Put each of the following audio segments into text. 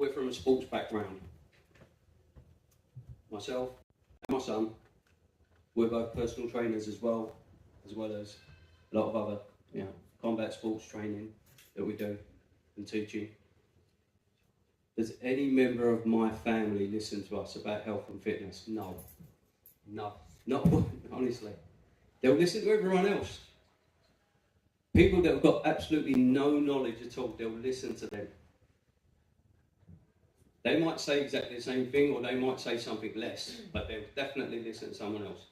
we're from a sports background. Myself and my son, we're both personal trainers as well as a lot of other, combat sports training that we do and teaching. Does any member of my family listen to us about health and fitness? No, not honestly. They'll listen to everyone else. People that have got absolutely no knowledge at all, they'll listen to them. They might say exactly the same thing, or they might say something less, but they'll definitely listen to someone else.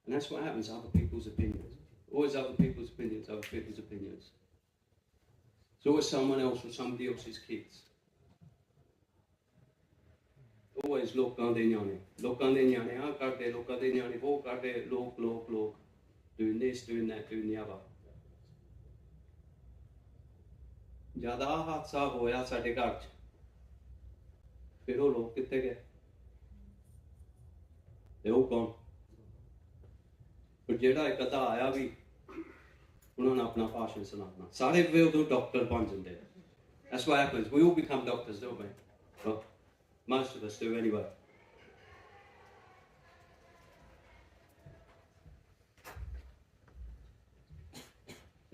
And that's what happens, other people's opinions. Always other people's opinions, other people's opinions. It's always someone else or somebody else's kids. Always look on the nyani. Look on the nyani, look on the nyani, look. Doing this, doing that, doing the other. ज़्यादा हादसा होया साढ़े घर च फिर वो लोग कितने गए they all gone पर जेड़ा एक अद्धा आया भी उन्होंने अपना भाषण सुनाना सारे वे उधर डॉक्टर बन जाते that's what happens we all become doctors don't we well most of us do anyway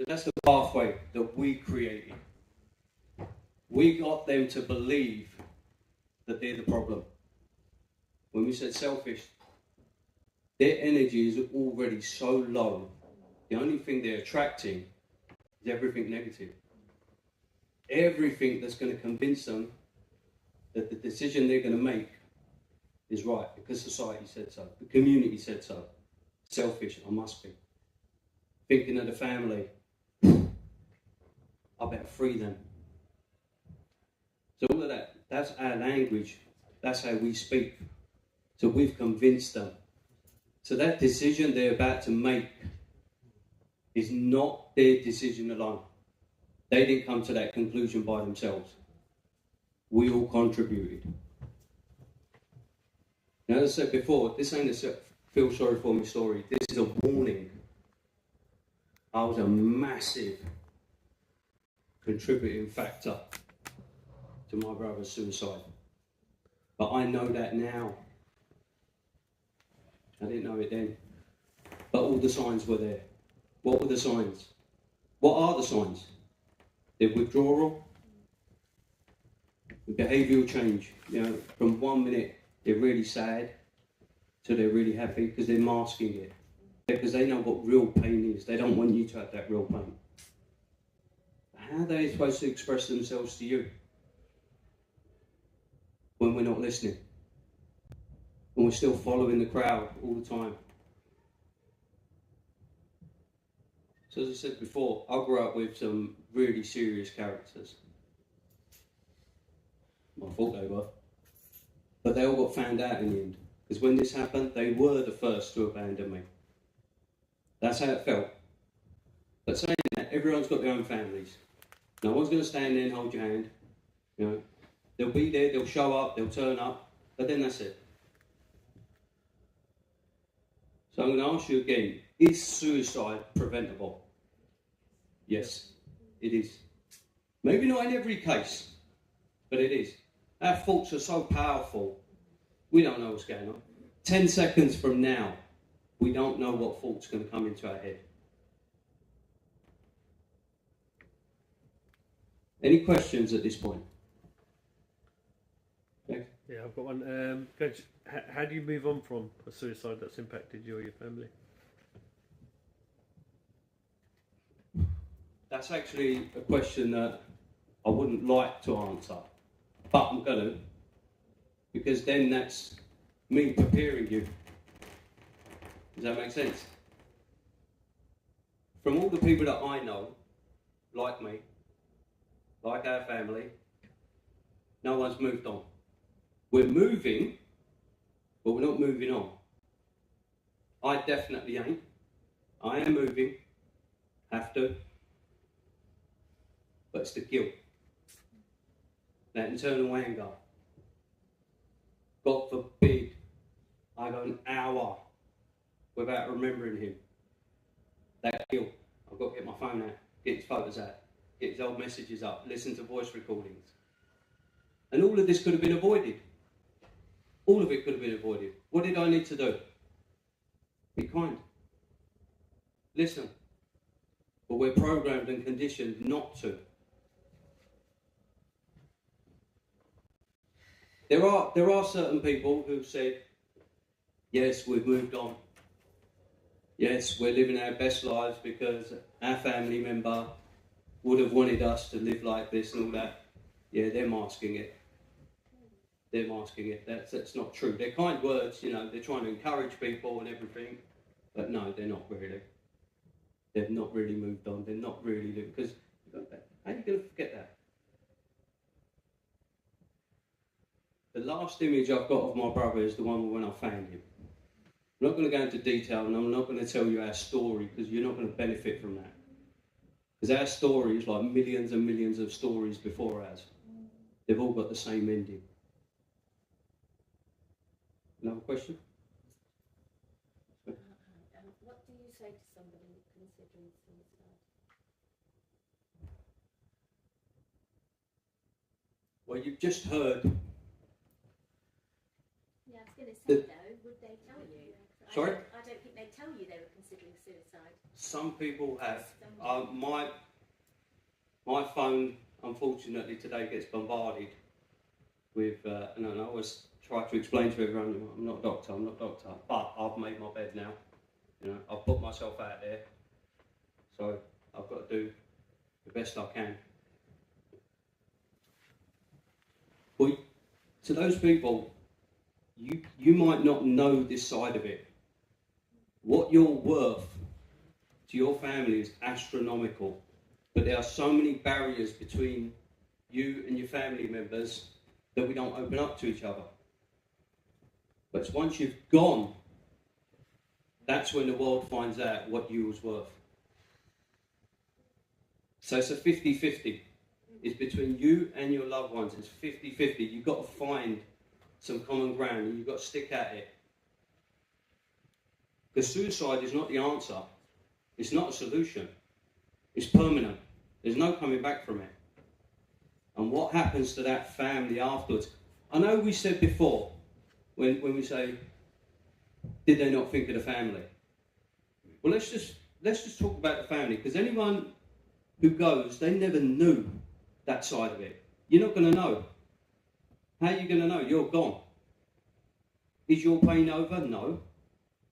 that's the pathway that we created. We got them to believe that they're the problem. When we said selfish, their energy is already so low. The only thing they're attracting is everything negative. Everything that's going to convince them that the decision they're going to make is right because society said so, the community said so. Selfish, I must be. Thinking of the family, I better free them. So all of that, that's our language. That's how we speak. So we've convinced them. So that decision they're about to make is not their decision alone. They didn't come to that conclusion by themselves. We all contributed. Now, as I said before, this ain't a feel sorry for me story. This is a warning. I was a massive contributing factor to my brother's suicide. But I know that now. I didn't know it then. But all the signs were there. What were the signs? What are the signs? The withdrawal, the behavioural change. From 1 minute they're really sad to they're really happy because they're masking it. Because they know what real pain is. They don't want you to have that real pain. How are they supposed to express themselves to you when we're not listening? When we're still following the crowd all the time? So as I said before, I grew up with some really serious characters. I thought they were. But they all got found out in the end. Because when this happened, they were the first to abandon me. That's how it felt. But saying that, everyone's got their own families. No one's going to stand there and hold your hand. They'll be there, they'll show up, they'll turn up, but then that's it. So I'm going to ask you again, is suicide preventable? Yes, it is. Maybe not in every case, but it is. Our thoughts are so powerful, we don't know what's going on. 10 seconds from now, we don't know what thought's going to come into our head. Any questions at this point? Okay. Yeah, I've got one. Coach, how do you move on from a suicide that's impacted you or your family? That's actually a question that I wouldn't like to answer, but I'm going to, because then that's me preparing you. Does that make sense? From all the people that I know, like me, like our family, no one's moved on. We're moving, but we're not moving on. I definitely ain't. I am moving, have to, but it's the guilt, that internal anger. God forbid I go an hour without remembering him. That guilt. I've got to get my phone out, get his photos out, get his old messages up, listen to voice recordings. And all of this could have been avoided. All of it could have been avoided. What did I need to do? Be kind. Listen. But we're programmed and conditioned not to. There are certain people who've said, yes, we've moved on. Yes, we're living our best lives because our family member would have wanted us to live like this and all that. Yeah, they're masking it. They're masking it. That's not true. They're kind words, they're trying to encourage people and everything. But no, they're not really. They've not really moved on. They're not really living. Because how are you going to forget that? The last image I've got of my brother is the one when I found him. I'm not going to go into detail, and I'm not going to tell you our story because you're not going to benefit from that. Because our story is like millions and millions of stories before ours. They've all got the same ending. Another question? What do you say to somebody considering suicide? Well, you've just heard. Yeah, I was going to say though, would they tell you? Sorry? I don't think they'd tell you they were considering suicide. Some people have. My phone, unfortunately, today gets bombarded with, and I always try to explain to everyone, I'm not a doctor, but I've made my bed now. I've put myself out there, so I've got to do the best I can. Well, to those people, you might not know this side of it. What you're worth to your family is astronomical, but there are so many barriers between you and your family members that we don't open up to each other. But once you've gone, that's when the world finds out what you was worth. So it's a 50-50. It's between you and your loved ones. It's 50-50. You've got to find some common ground and you've got to stick at it. Because suicide is not the answer. It's not a solution. It's permanent. There's no coming back from it. And what happens to that family afterwards? I know we said before, when we say, did they not think of the family? Well, let's just talk about the family, because anyone who goes, they never knew that side of it. You're not going to know. How are you going to know? You're gone. Is your pain over? No.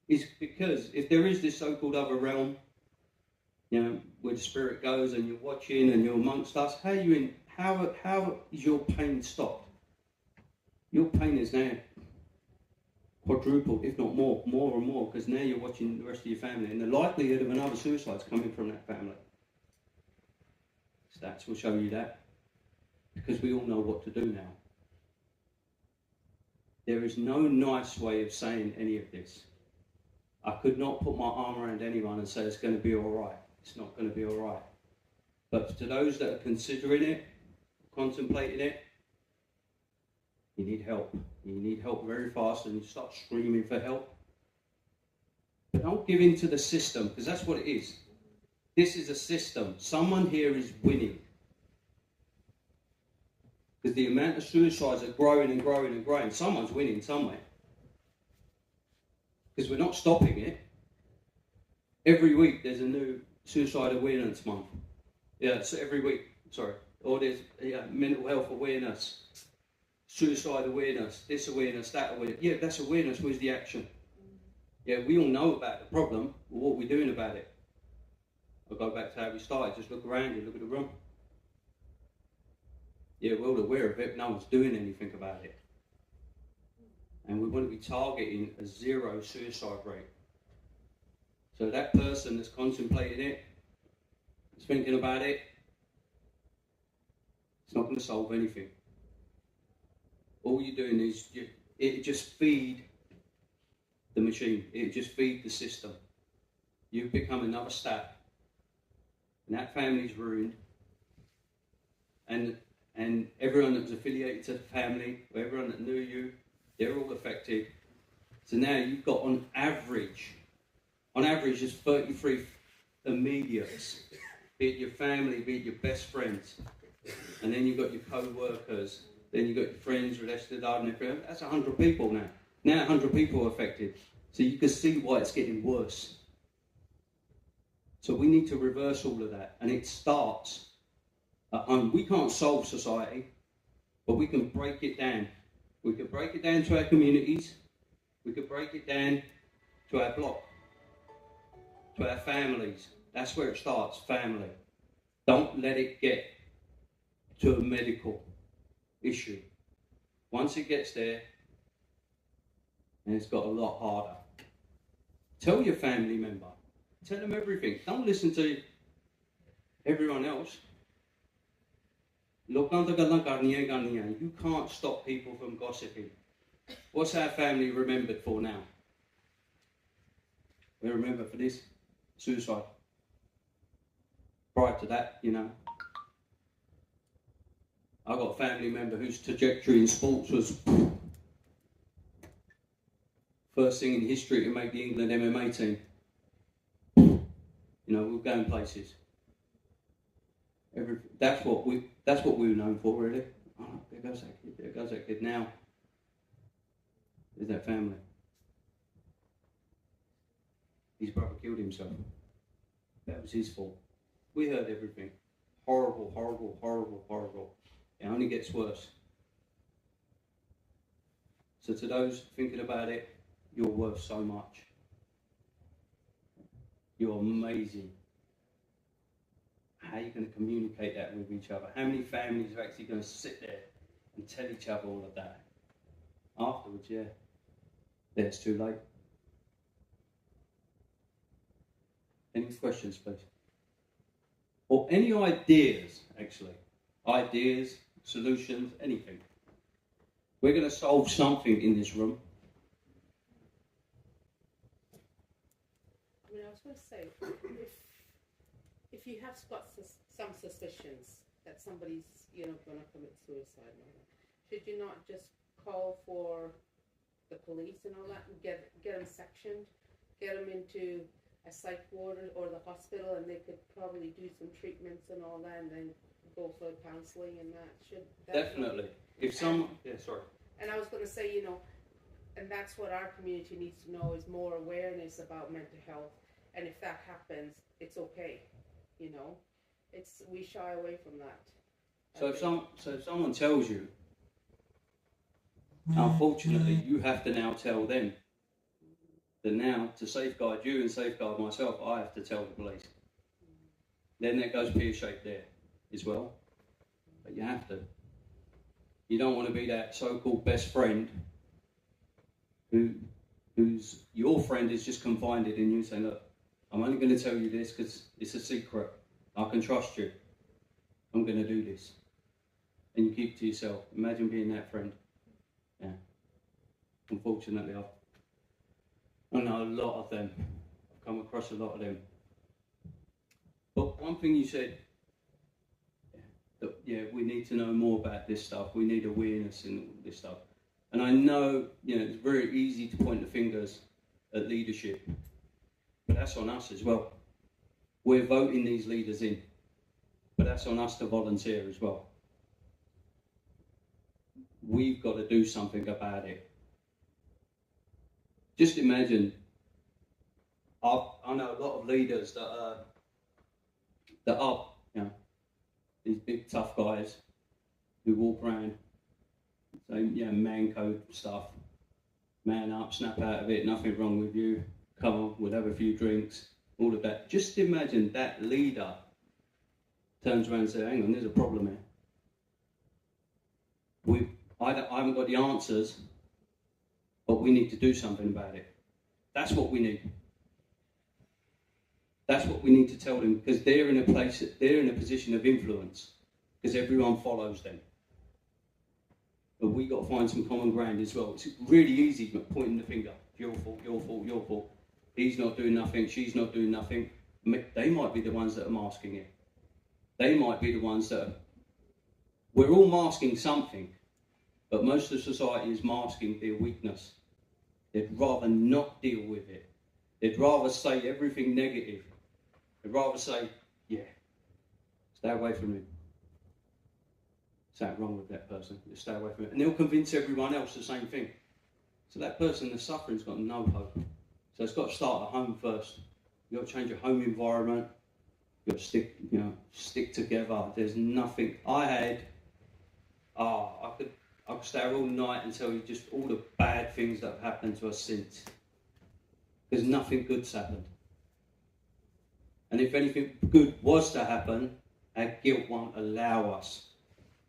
It's because if there is this so-called other realm, where the spirit goes and you're watching and you're amongst us, how is your pain stopped? Your pain is now quadrupled, if not more and more, because now you're watching the rest of your family, and the likelihood of another suicide is coming from that family. Stats will show you that, because we all know what to do now. There is no nice way of saying any of this. I could not put my arm around anyone and say it's going to be all right. It's not going to be all right. But to those that are considering it, contemplating it, you need help. You need help very fast, and you start screaming for help. But don't give in to the system, because that's what it is. This is a system. Someone here is winning. Because the amount of suicides are growing and growing and growing. Someone's winning somewhere. Because we're not stopping it. Every week there's a new suicide awareness month. Yeah, so every week, or there's mental health awareness, suicide awareness, this awareness, that awareness. Yeah, that's awareness. Where's the action? Yeah, we all know about the problem, but what are we doing about it? I'll go back to how we started. Just look around you, look at the room. Yeah, we're all aware of it, but no one's doing anything about it. And we want to be targeting a zero suicide rate. So that person that's contemplating it, is thinking about it, it's not going to solve anything. All you're doing is, it just feed the machine. It just feed the system. You become another stat. And that family's ruined. And everyone that was affiliated to the family, or everyone that knew you, they're all affected. So now you've got on average, there's 33 immediates, be it your family, be it your best friends. And then you've got your co-workers, Then you've got your friends, related and everything. That's 100 people now. Now 100 people are affected. So you can see why it's getting worse. So we need to reverse all of that. And it starts at home. We can't solve society, but we can break it down. We can break it down to our communities. We could break it down to our block, to our families. That's where it starts, family. Don't let it get to a medical issue. Once it gets there, and it's got a lot harder. Tell your family member. Tell them everything. Don't listen to everyone else. You can't stop people from gossiping. What's our family remembered for now? We're remembered for this, suicide. Prior to that, I got a family member whose trajectory in sports was first thing in history to make the England MMA team. We're going places. That's what we were known for, really. Oh, there goes that kid. There goes that kid. Now, there's that family. His brother killed himself. That was his fault. We heard everything. Horrible, horrible, horrible, horrible. It only gets worse. So to those thinking about it, you're worth so much. You're amazing. How are you going to communicate that with each other? How many families are actually going to sit there and tell each other all of that? Afterwards, yeah. Then it's too late. Any questions, please? Or any ideas, actually. Ideas, solutions, anything. We're going to solve something in this room. I was going to say, if you have got some suspicions that somebody's, going to commit suicide, should you not just call for the police and all that and get them sectioned, get them into a psych ward or the hospital, and they could probably do some treatments and all that, and then go for counselling and that? Definitely. And I was going to say, and that's what our community needs to know, is more awareness about mental health. And if that happens, it's okay. We shy away from that. So if someone tells you, unfortunately, you have to now tell them. That now, to safeguard you and safeguard myself, I have to tell the police. Then that goes pear-shaped there as well. But you have to. You don't want to be that so-called best friend who's your friend is just confided in you, saying, look, I'm only going to tell you this because it's a secret. I can trust you. I'm going to do this. And you keep it to yourself. Imagine being that friend. Yeah. Unfortunately, I know a lot of them. I've come across a lot of them. But one thing you said, that we need to know more about this stuff. We need awareness in all this stuff. And I know, it's very easy to point the fingers at leadership. But that's on us as well. We're voting these leaders in. But that's on us to volunteer as well. We've got to do something about it. Just imagine, I know a lot of leaders that are these big tough guys who walk around saying, man code stuff, man up, snap out of it, nothing wrong with you, come on, we'll have a few drinks, all of that. Just imagine that leader turns around and says, hang on, there's a problem here. I haven't got the answers, but we need to do something about it. That's what we need. That's what we need to tell them, because they're in a position of influence, because everyone follows them. But we got to find some common ground as well. It's really easy pointing the finger. Your fault, your fault, your fault. He's not doing nothing, she's not doing nothing. They might be the ones that are masking it. They might be the ones that we're all masking something, but most of society is masking their weakness. They'd rather not deal with it. They'd rather say everything negative. They'd rather say, stay away from him. something wrong with that person. Just stay away from it. And they'll convince everyone else the same thing. So that person that's suffering's got no hope. So it's got to start at home first. You've got to change your home environment. You've got to stick together. There's nothing. I could stay here all night and tell you just all the bad things that have happened to us since. Because nothing good's happened. And if anything good was to happen, our guilt won't allow us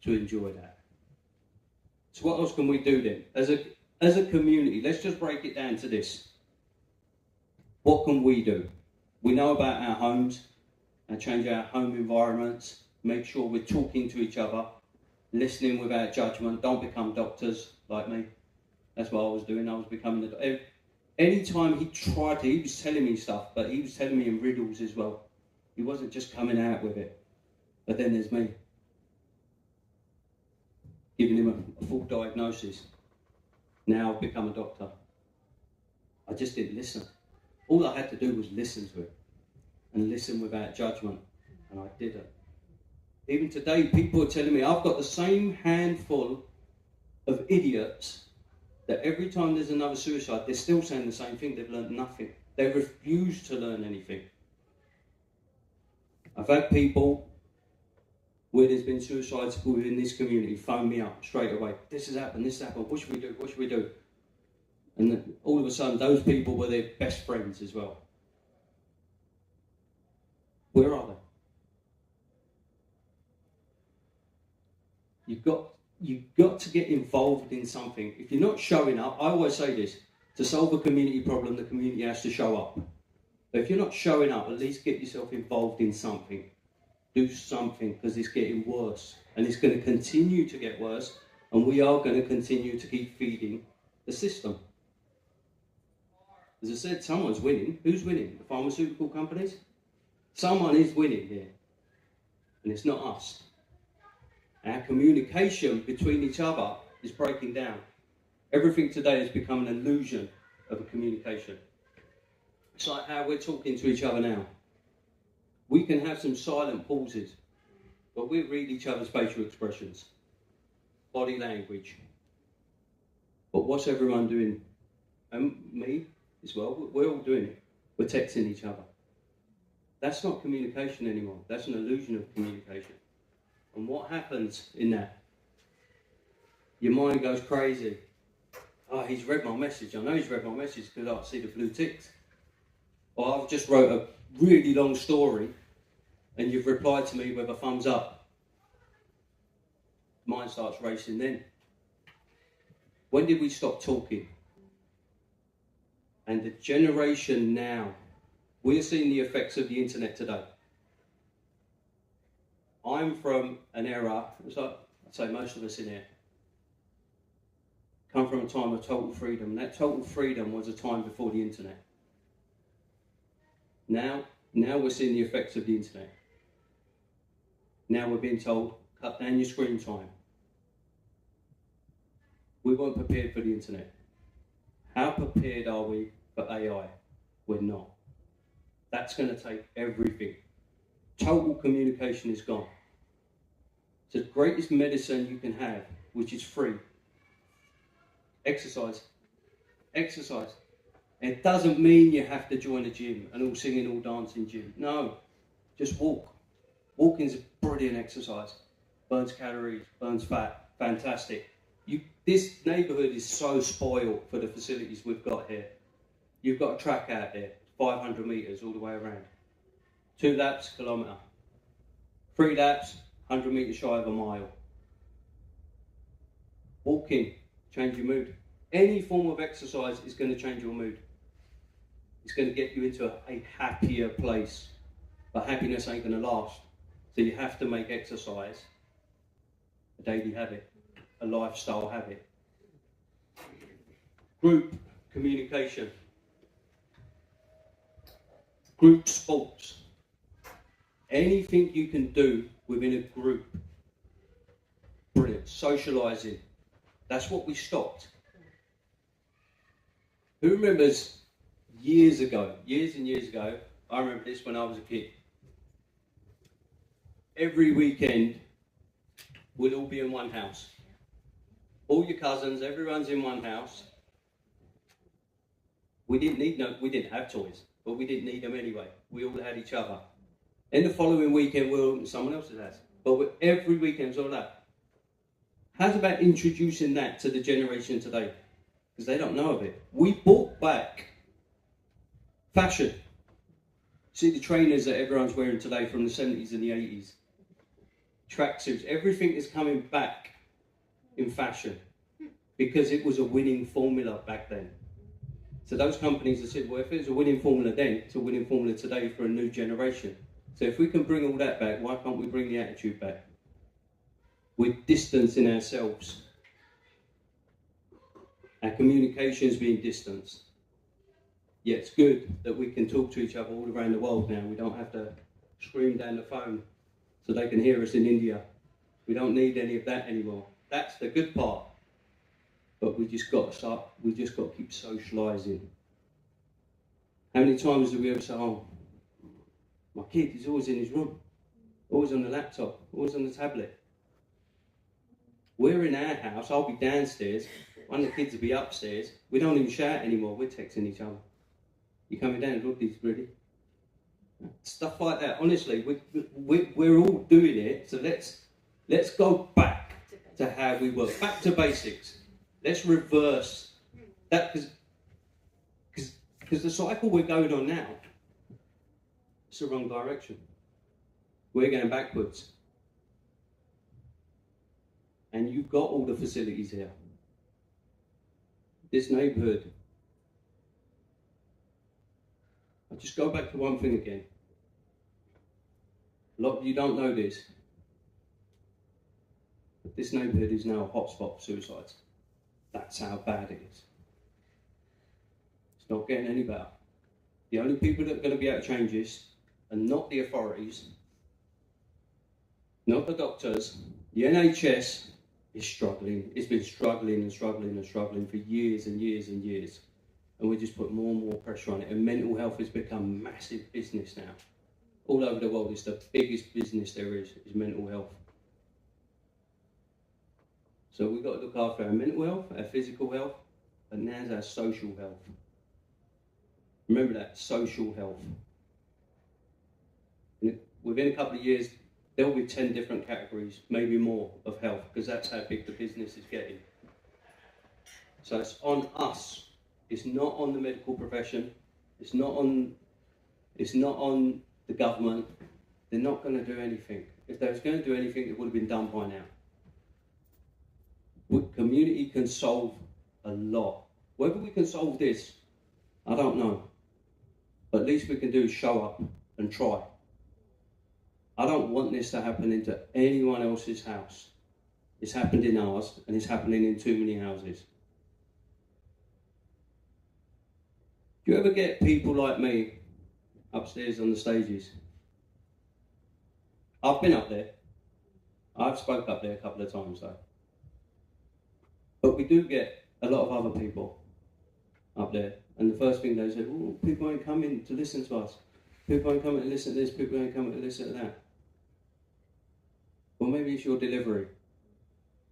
to enjoy that. So what else can we do then? As a community, let's just break it down to this. What can we do? We know about our homes and change our home environments. Make sure we're talking to each other, listening without judgment. Don't become doctors like me. That's what I was doing. I was becoming a doctor. Anytime he tried to, he was telling me stuff, but he was telling me in riddles as well. He wasn't just coming out with it. But then there's me, giving him a full diagnosis. Now I've become a doctor. I just didn't listen. All I had to do was listen to it and listen without judgment, and I didn't. Even today, people are telling me I've got the same handful of idiots that every time there's another suicide, they're still saying the same thing. They've learned nothing. They refuse to learn anything. I've had people where there's been suicides within this community phone me up straight away. This has happened, what should we do, what should we do? And then all of a sudden, those people were their best friends as well. Where are they? You've got to get involved in something. If you're not showing up, I always say this, to solve a community problem, the community has to show up. But if you're not showing up, at least get yourself involved in something. Do something, because it's getting worse. And it's going to continue to get worse. And we are going to continue to keep feeding the system. As I said, someone's winning. Who's winning? The pharmaceutical companies? Someone is winning here. And it's not us. Our communication between each other is breaking down. Everything today has become an illusion of a communication. It's like how we're talking to each other now. We can have some silent pauses, but we read each other's facial expressions, body language. But what's everyone doing? And me as well, we're all doing it. We're texting each other. That's not communication anymore. That's an illusion of communication. And what happens in that? Your mind goes crazy. Oh, he's read my message. I know he's read my message because I see the blue ticks. Or I've just wrote a really long story and you've replied to me with a thumbs up. Mind starts racing then. When did we stop talking? And the generation now, we're seeing the effects of the internet today. I'm from an era, so I'd say most of us in here, come from a time of total freedom. And that total freedom was a time before the internet. Now we're seeing the effects of the internet. Now we're being told, cut down your screen time. We weren't prepared for the internet. How prepared are we for AI? We're not. That's going to take everything. Total communication is gone. It's the greatest medicine you can have, which is free. Exercise. Exercise. It doesn't mean you have to join a gym, an all singing, all dancing gym. No, just walk. Walking is a brilliant exercise. Burns calories, burns fat, fantastic. This neighbourhood is so spoiled for the facilities we've got here. You've got a track out there, 500 metres all the way around. 2 laps, kilometre. 3 laps, 100 metres shy of a mile. Walking, change your mood. Any form of exercise is going to change your mood. It's going to get you into a happier place. But happiness ain't going to last. So you have to make exercise a daily habit, a lifestyle habit. Group communication. Group sports. Anything you can do within a group. Brilliant. Socialising. That's what we stopped. Who remembers years and years ago, I remember this when I was a kid. Every weekend, we'll all be in one house. All your cousins, everyone's in one house. We didn't have toys, but we didn't need them anyway. We all had each other. In the following weekend, someone else's house. But every weekend was all that. How's about introducing that to the generation today? Because they don't know of it. We brought back fashion. See the trainers that everyone's wearing today from the 70s and the 80s. Tracksuits, everything is coming back in fashion because it was a winning formula back then. So those companies have said, well, if it was a winning formula then, it's a winning formula today for a new generation. So if we can bring all that back, why can't we bring the attitude back? We're distancing ourselves. Our communication is being distanced. Yeah, it's good that we can talk to each other all around the world now. We don't have to scream down the phone so they can hear us in India. We don't need any of that anymore. That's the good part. But we just got to keep socialising. How many times do we ever say, oh, my kid is always in his room, always on the laptop, always on the tablet. We're in our house, I'll be downstairs, one of the kids will be upstairs. We don't even shout anymore, we're texting each other. You coming down, look, he's ready. Stuff like that, honestly, we're all doing it, so let's go back to how we were, back to basics. Let's reverse that, because the cycle we're going on now, it's the wrong direction. We're going backwards. And you've got all the facilities here. This neighbourhood. I'll just go back to one thing again. A lot of you don't know this, but this neighbourhood is now a hotspot for suicides. That's how bad it is. It's not getting any better. The only people that are going to be able to change this are not the authorities, not the doctors. The NHS is struggling. It's been struggling and struggling and struggling for years and years and years. And we just put more and more pressure on it. And mental health has become massive business now. All over the world, it's the biggest business there is mental health. So we've got to look after our mental health, our physical health, and now's our social health. Remember that, social health. And within a couple of years, there will be 10 different categories, maybe more, of health, because that's how big the business is getting. So it's on us. It's not on the medical profession. It's not on the government. They're not going to do anything. If they was going to do anything, it would have been done by now. Community can solve a lot. Whether we can solve this, I don't know. But at least we can do is show up and try. I don't want this to happen into anyone else's house. It's happened in ours, and it's happening in too many houses. Do you ever get people like me upstairs on the stages? I've been up there. I've spoke up there a couple of times though. But we do get a lot of other people up there. And the first thing they say, oh, people ain't coming to listen to us. People ain't coming to listen to this. People ain't coming to listen to that. Well, maybe it's your delivery.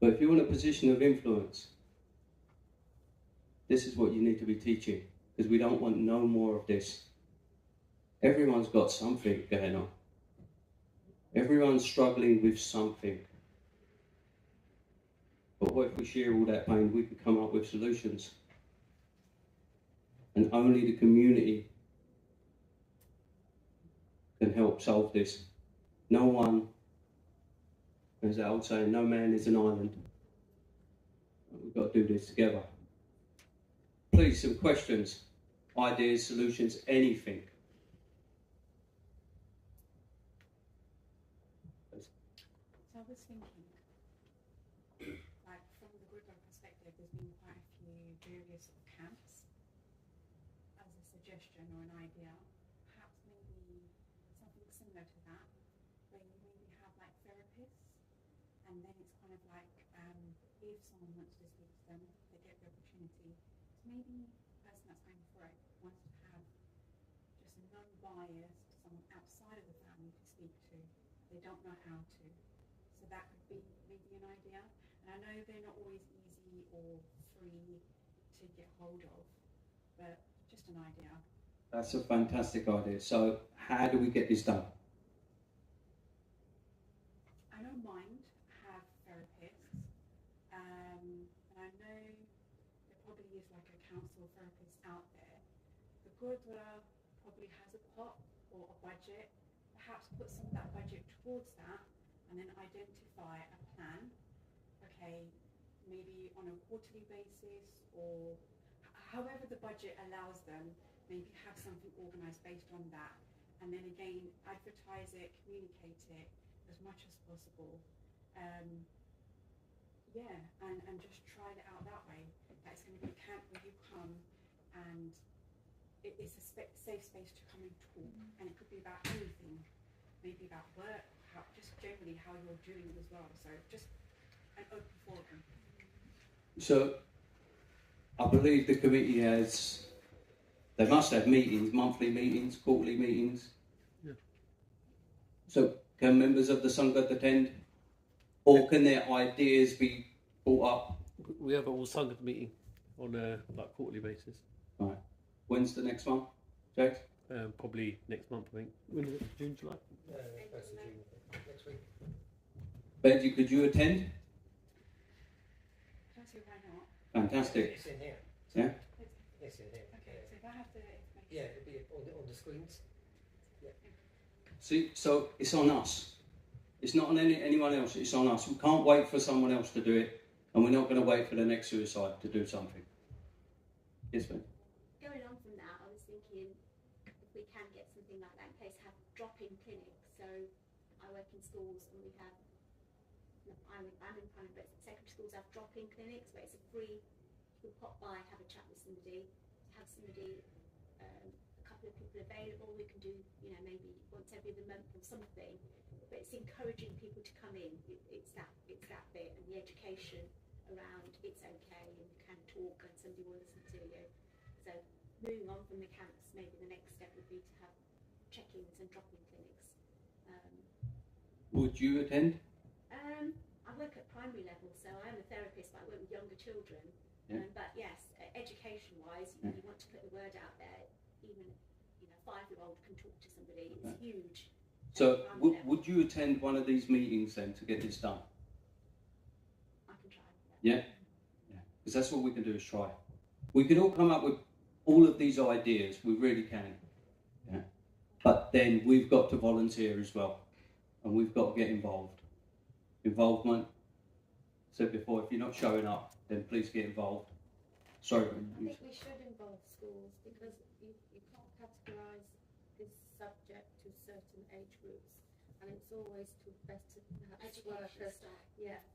But if you're in a position of influence, this is what you need to be teaching. Because we don't want no more of this. Everyone's got something going on. Everyone's struggling with something. But what if we share all that pain? We can come up with solutions. And only the community can help solve this. No one, as the old saying, no man is an island. We've got to do this together. Please, some questions, ideas, solutions, anything. So I was thinking, like from the Goodman perspective, there's been quite a few various sort of camps. As a suggestion or an idea, perhaps maybe something similar to that, where you maybe have like therapists, and then it's kind of like if someone wants to speak to them, they get the opportunity. So maybe the person that's going for it wants to have just a non-biased someone outside of the family to speak to. They don't know how to. So that could be may be an idea. And I know they're not always easy or free to get hold of, but just an idea. That's a fantastic idea. So how do we get this done? I know Mind have therapists, and I know there probably is like a council therapist out there. The Gurdwara probably has a pot or a budget. Perhaps put some of that budget towards that, and then identify a plan. Okay, maybe on a quarterly basis or however the budget allows them. Maybe have something organised based on that, and then again advertise it, communicate it as much as possible. And just try it out that way. That it's going to be a camp where you come and it's a safe space to come and talk, and it could be about anything, maybe about work, just generally how you're doing as well. So just an open forum. So I believe the committee they must have meetings, monthly meetings, quarterly meetings. Yeah. So can members of the Sangha attend? Or can their ideas be brought up? We have a all Sangha meeting on a quarterly basis. Right. When's the next one, James? Probably next month, I think. When is it? June, July? 1st of June, next week. Benji, could you attend? Can I say why not? Fantastic. It's in here. Yeah? It's in here. Okay, so if I have the information. Yeah, it'll be on the screens. See, so it's on us. It's not on anyone else, it's on us. We can't wait for someone else to do it, and we're not going to wait for the next suicide to do something. Yes, Ben? Going on from that, I was thinking if we can get something like that in place, have drop-in clinics. So I work in schools and we have, I'm in primary, but secondary schools have drop-in clinics where it's a free, you can pop by, have a chat with somebody, have somebody, a couple of people available. We can do, maybe once every other month or something. But it's encouraging people to come in. It's that bit, and the education around it's okay and you can talk and somebody will listen to you. So moving on from the camps, maybe the next step would be to have check-ins and drop-in clinics. Would you attend? I work at primary level, so I'm a therapist, but I work with younger children. Yeah. But yes, education-wise, you want to put the word out there. Even a 5-year-old can talk to somebody. It's huge. So would you attend one of these meetings then to get this done? I can try. Yeah? Yeah. Because that's what we can do is try. We can all come up with all of these ideas. We really can. Yeah. But then we've got to volunteer as well. And we've got to get involved. Involvement. Said before, if you're not showing up, then please get involved. Sorry. I think we should involve schools because you can't categorise this subject to certain age groups, and it's always best to perhaps work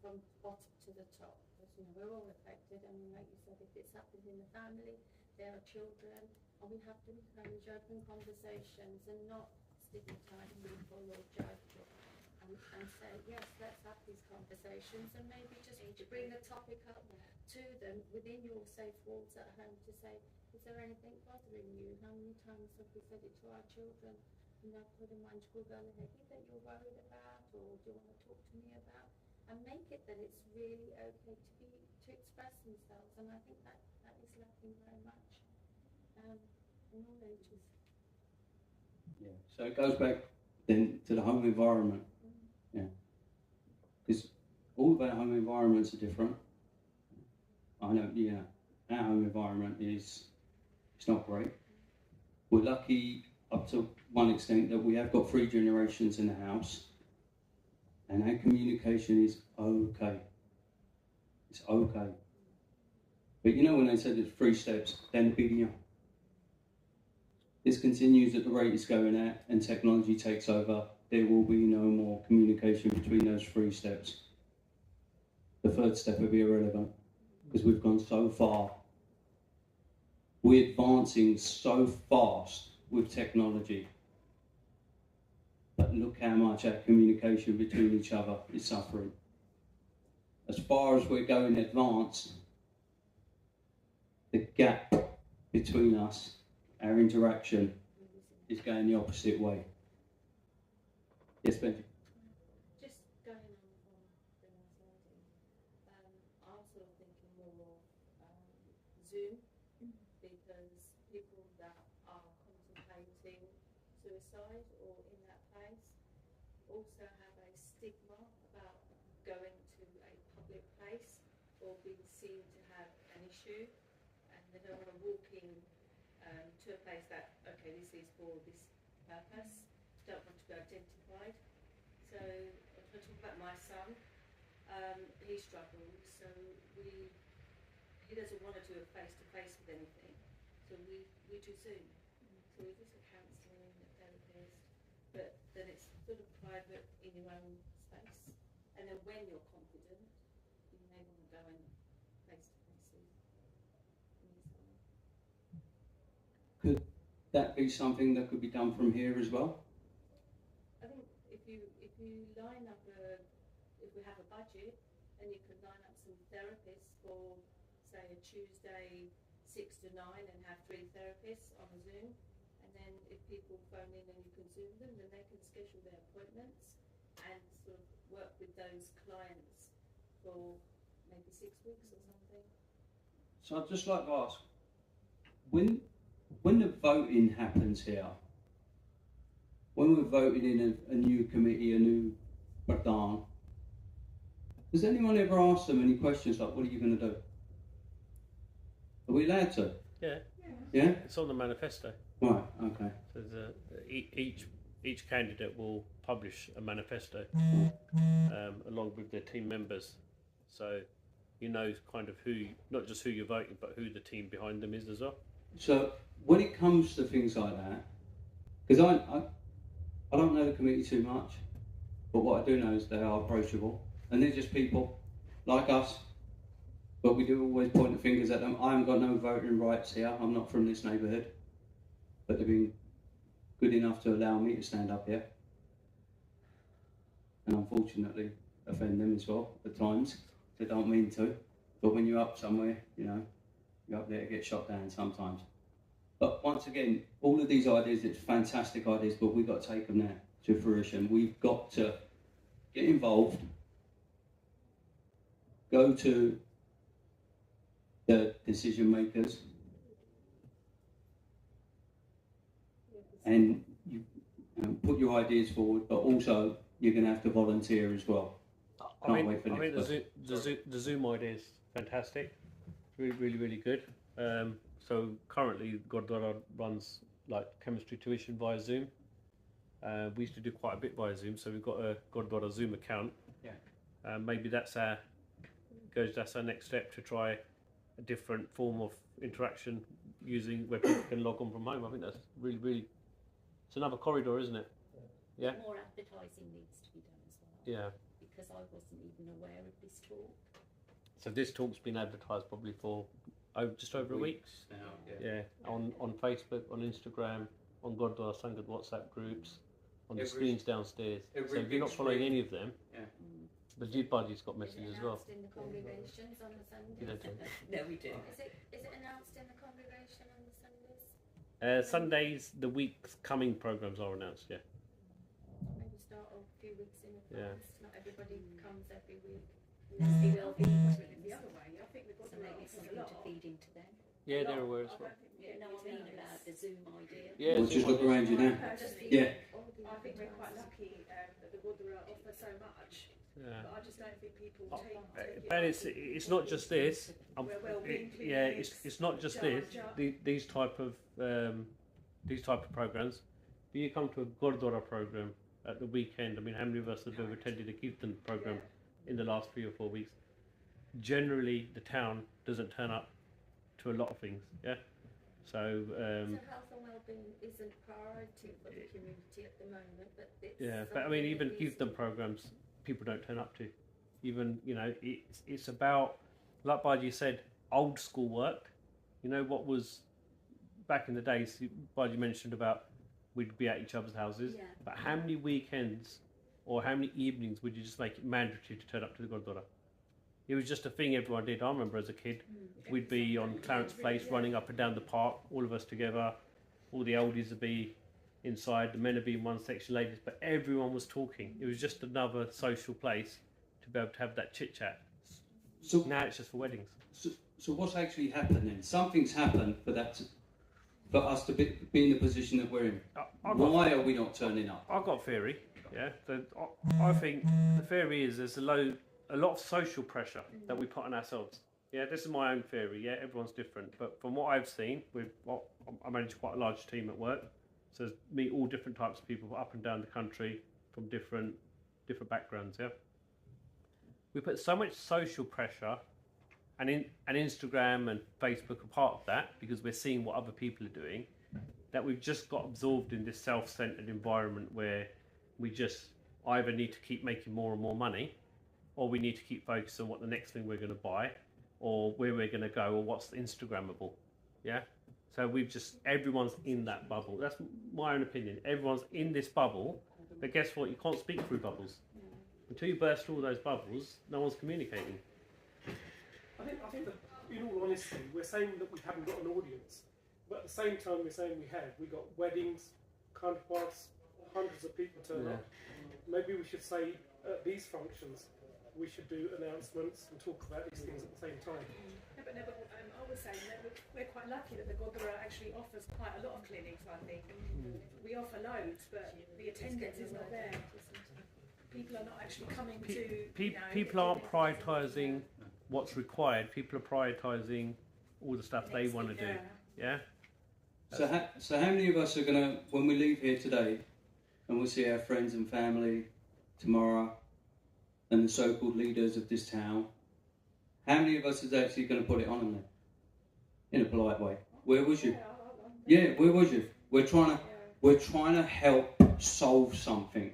from bottom to the top, because we're all affected, and like you said, if it's happened in the family, there are children, and we have to encourage open conversations and not stigmatise people or judge and say, yes, let's have these conversations, and maybe just to bring the topic up to them within your safe walls at home to say, is there anything bothering you? How many times have we said it to our children? And they'll put a mind school going ahead that you're worried about, or do you want to talk to me about? And make it that it's really okay to express themselves. And I think that is lacking very much in all ages. Yeah. So it goes back then to the home environment. Yeah. Because all of our home environments are different. I know, our home environment it's not great. We're lucky up to one extent that we have got 3 generations in the house, and our communication is okay. It's okay. But when they said it's 3 steps, then BDM. This continues at the rate it's going at, and technology takes over. There will be no more communication between those 3 steps. The 3rd step will be irrelevant because we've gone so far. We're advancing so fast with technology. But look how much our communication between each other is suffering. As far as we're going advanced, the gap between us, our interaction, is going the opposite way. Yes, Benji? Just going on from the Zoom, because people that are contemplating suicide or in that place also have a stigma about going to a public place or being seen to have an issue, and they don't want to walk in to a place that, okay, this is for this purpose, don't want to be identified. So I was going to talk about my son. He struggles, so he doesn't want to do a face-to-face with anything, so we do Zoom. So we visit counselling, a therapist, but then it's sort of private in your own space. And then when you're confident, you may want to go in face-to-faces. Could that be something that could be done from here as well? I think if you line up if we have a budget, then you can line up some therapists for, say, a Tuesday 6 to 9 and have 3 therapists on a Zoom. And then if people phone in and you can Zoom them, then they can schedule their appointments and sort of work with those clients for maybe 6 weeks or something. So I'd just like to ask, when the voting happens here, when we're voting in a new committee, a new Pradhan, does anyone ever ask them any questions like, what are you going to do? Are we allowed to? Yeah. Yeah? It's on the manifesto. Right, okay. So each candidate will publish a manifesto along with their team members. So you know kind of who, not just who you're voting, but who the team behind them is as well. So when it comes to things like that, because I don't know the committee too much, but what I do know is they are approachable, and they're just people like us, but we do always point the fingers at them. I haven't got no voting rights here, I'm not from this neighbourhood, but they've been good enough to allow me to stand up here, and unfortunately offend them as well at times. They don't mean to, but when you're up somewhere, you know, you're up there to get shot down sometimes. But once again, all of these ideas, it's fantastic ideas, but we've got to take them now to fruition. We've got to get involved, go to the decision makers, and you put your ideas forward, but also you're going to have to volunteer as well. I mean the Zoom idea is fantastic, really good. So currently Gurdwara runs like chemistry tuition via Zoom. We used to do quite a bit via Zoom, so we've got a Gurdwara Zoom account. Yeah. Maybe that's our next step, to try a different form of interaction using where people can log on from home. I think that's really it's another corridor, isn't it? Yeah. More advertising needs to be done as well. Yeah. Because I wasn't even aware of this talk. So this talk's been advertised probably for just over a week. Now, Yeah, on Facebook, on Instagram, on Gurdwara Sangat WhatsApp groups, on the screens downstairs. So if you're not following any of them, the Jeep Buddy's got messages as well. Is it announced in the congregations on the Sundays? You don't do that. No, we do. Is it announced in the congregation on the Sundays? Sundays, the week's coming programs are announced. Yeah. Maybe start a few weeks in advance. Not everybody comes every week. They will be The other way, I think we've got so to maybe make it's it something a to lot. feed into them. Yeah, they're aware as well. You know what I mean about the Zoom idea? Yeah. Well, just look around you now. Yeah. I think we're quite lucky that the Gurdwara offer so much, Yeah. but I just don't think people Oh, take it But up. it's not just this. We're well-being Yeah, clinics, it's not just this. These type of programs. But you come to a Gurdwara program at the weekend. I mean, how many of us have ever attended a Kirtan program in the last 3 or 4 weeks? Generally, the town doesn't turn up to a lot of things. Yeah. So So health and well-being isn't priority for the community at the moment, but it's yeah, but I mean, something even that needs Kirtan programs, people don't turn up to. Even, you know, it's about, like Baji said, old school work. You know what was back in the days. Baji mentioned about we'd be at each other's houses. Yeah. But how many weekends or how many evenings would you just make it mandatory to turn up to the Gurdwara? It was just a thing everyone did. I remember as a kid, we'd be on Clarence Place running up and down the park, all of us together. All the oldies would be inside, the men would be in one section, ladies, but everyone was talking. It was just another social place to be able to have that chit chat. So, Now it's just for weddings. So what's actually happened then? Something's happened for us to be in the position that we're in. Why are we not turning up? I've got a theory. Yeah, I think the theory is there's a lot of social pressure that we put on ourselves. Yeah, this is my own theory. Yeah, everyone's different, but from what I've seen, I manage quite a large team at work, so meet all different types of people up and down the country from different backgrounds. Yeah, we put so much social pressure, and Instagram and Facebook are part of that because we're seeing what other people are doing, that we've just got absorbed in this self-centered environment where we just either need to keep making more and more money, or we need to keep focused on what the next thing we're going to buy, or where we're going to go, or what's Instagrammable. Yeah. So everyone's in that bubble. That's my own opinion. Everyone's in this bubble, but guess what? You can't speak through bubbles. Until you burst through all those bubbles, no one's communicating. I think that, in all honesty, we're saying that we haven't got an audience, but at the same time we're saying we have. We got weddings, counterparts, hundreds of people turn up. Maybe we should say at these functions we should do announcements and talk about these things at the same time. No, but I was saying that we're quite lucky that the Gurdwara actually offers quite a lot of clinics, I think. We offer loads, but the attendance is not there. People are not actually coming to... People aren't prioritising what's required. People are prioritising all the stuff they want to do. Yeah? So how many of us are going to, when we leave here today, and we'll see our friends and family tomorrow, and the so-called leaders of this town, how many of us is actually going to put it on them in a polite way? Where was you? Yeah, where was you? We're trying to help solve something.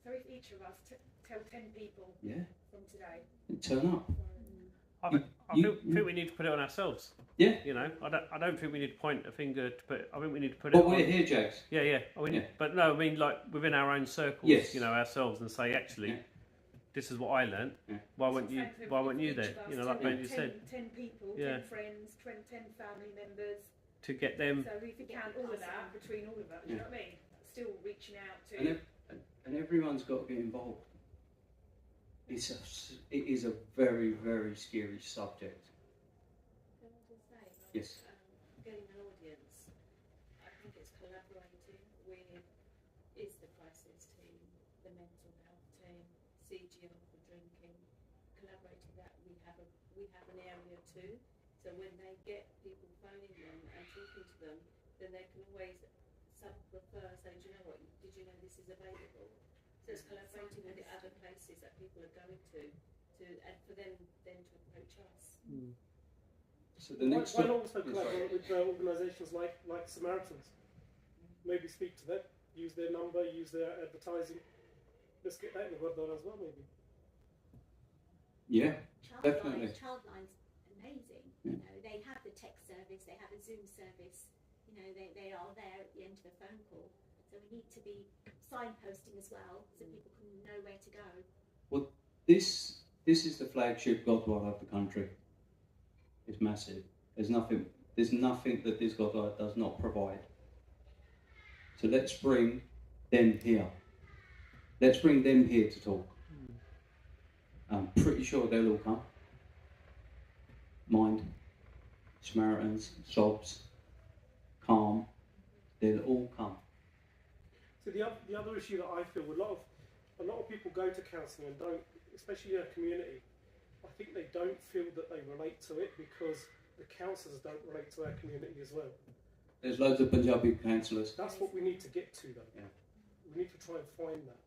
So if each of us tell 10 people from today, and turn up. I think we need to put it on ourselves. Yeah. You know, I don't think we need to point a finger to put. I think we need to put it. But we're here, Jags. Yeah. But no, I mean like within our own circles. Yes. You know, ourselves, and say actually, this is what I learned. Yeah. Why weren't you there? You know, like Benji said. 10 people, 10 friends, 10 family members. To get them. So if you count all of that between all of us, you know what I mean? Still reaching out to. And everyone's got to get involved. It is a very, very scary subject. Can I just say, yes. Getting an audience, I think it's collaborating with the crisis team, the mental health team, CGL for drinking, collaborating that we have an area too. So when they get people phoning them and talking to them, then they can always refer, say, do you know what? Did you know this is available? So it's collaborating with the other places that people are going to and for them then to approach us. So the next why not also collaborate with organisations like Samaritans? Maybe speak to them, use their number, use their advertising. Let's get that in the Gurdwara as well, maybe. Yeah, definitely. Childline's amazing. You know, they have the text service, they have a Zoom service. You know, they are there at the end of a phone call. So we need to be signposting as well, so people can know where to go. Well, this is the flagship Gurdwara of the country. It's massive. There's nothing that this Gurdwara does not provide. So let's bring them here. Let's bring them here to talk. I'm pretty sure they'll all come. Mind, Samaritans, Sobs, Calm, they'll all come. So the other issue that I feel, a lot of people go to counselling and don't, especially in our community, I think they don't feel that they relate to it because the counsellors don't relate to our community as well. There's loads of Punjabi counsellors. That's what we need to get to though. Yeah. We need to try and find that.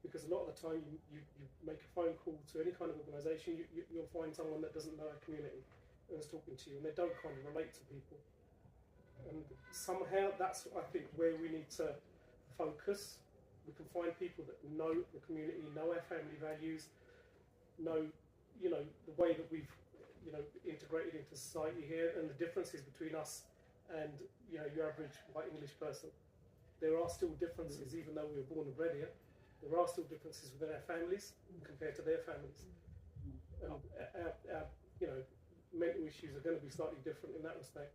Because a lot of the time you make a phone call to any kind of organisation, you'll find someone that doesn't know our community and is talking to you and they don't kind of relate to people. And somehow that's, I think, where we need to focus. We can find people that know the community, know our family values, know, you know, the way that we've, you know, integrated into society here and the differences between us and, you know, your average white English person. There are still differences, even though we were born and bred here. There are still differences within our families compared to their families. And our you know, mental issues are going to be slightly different in that respect.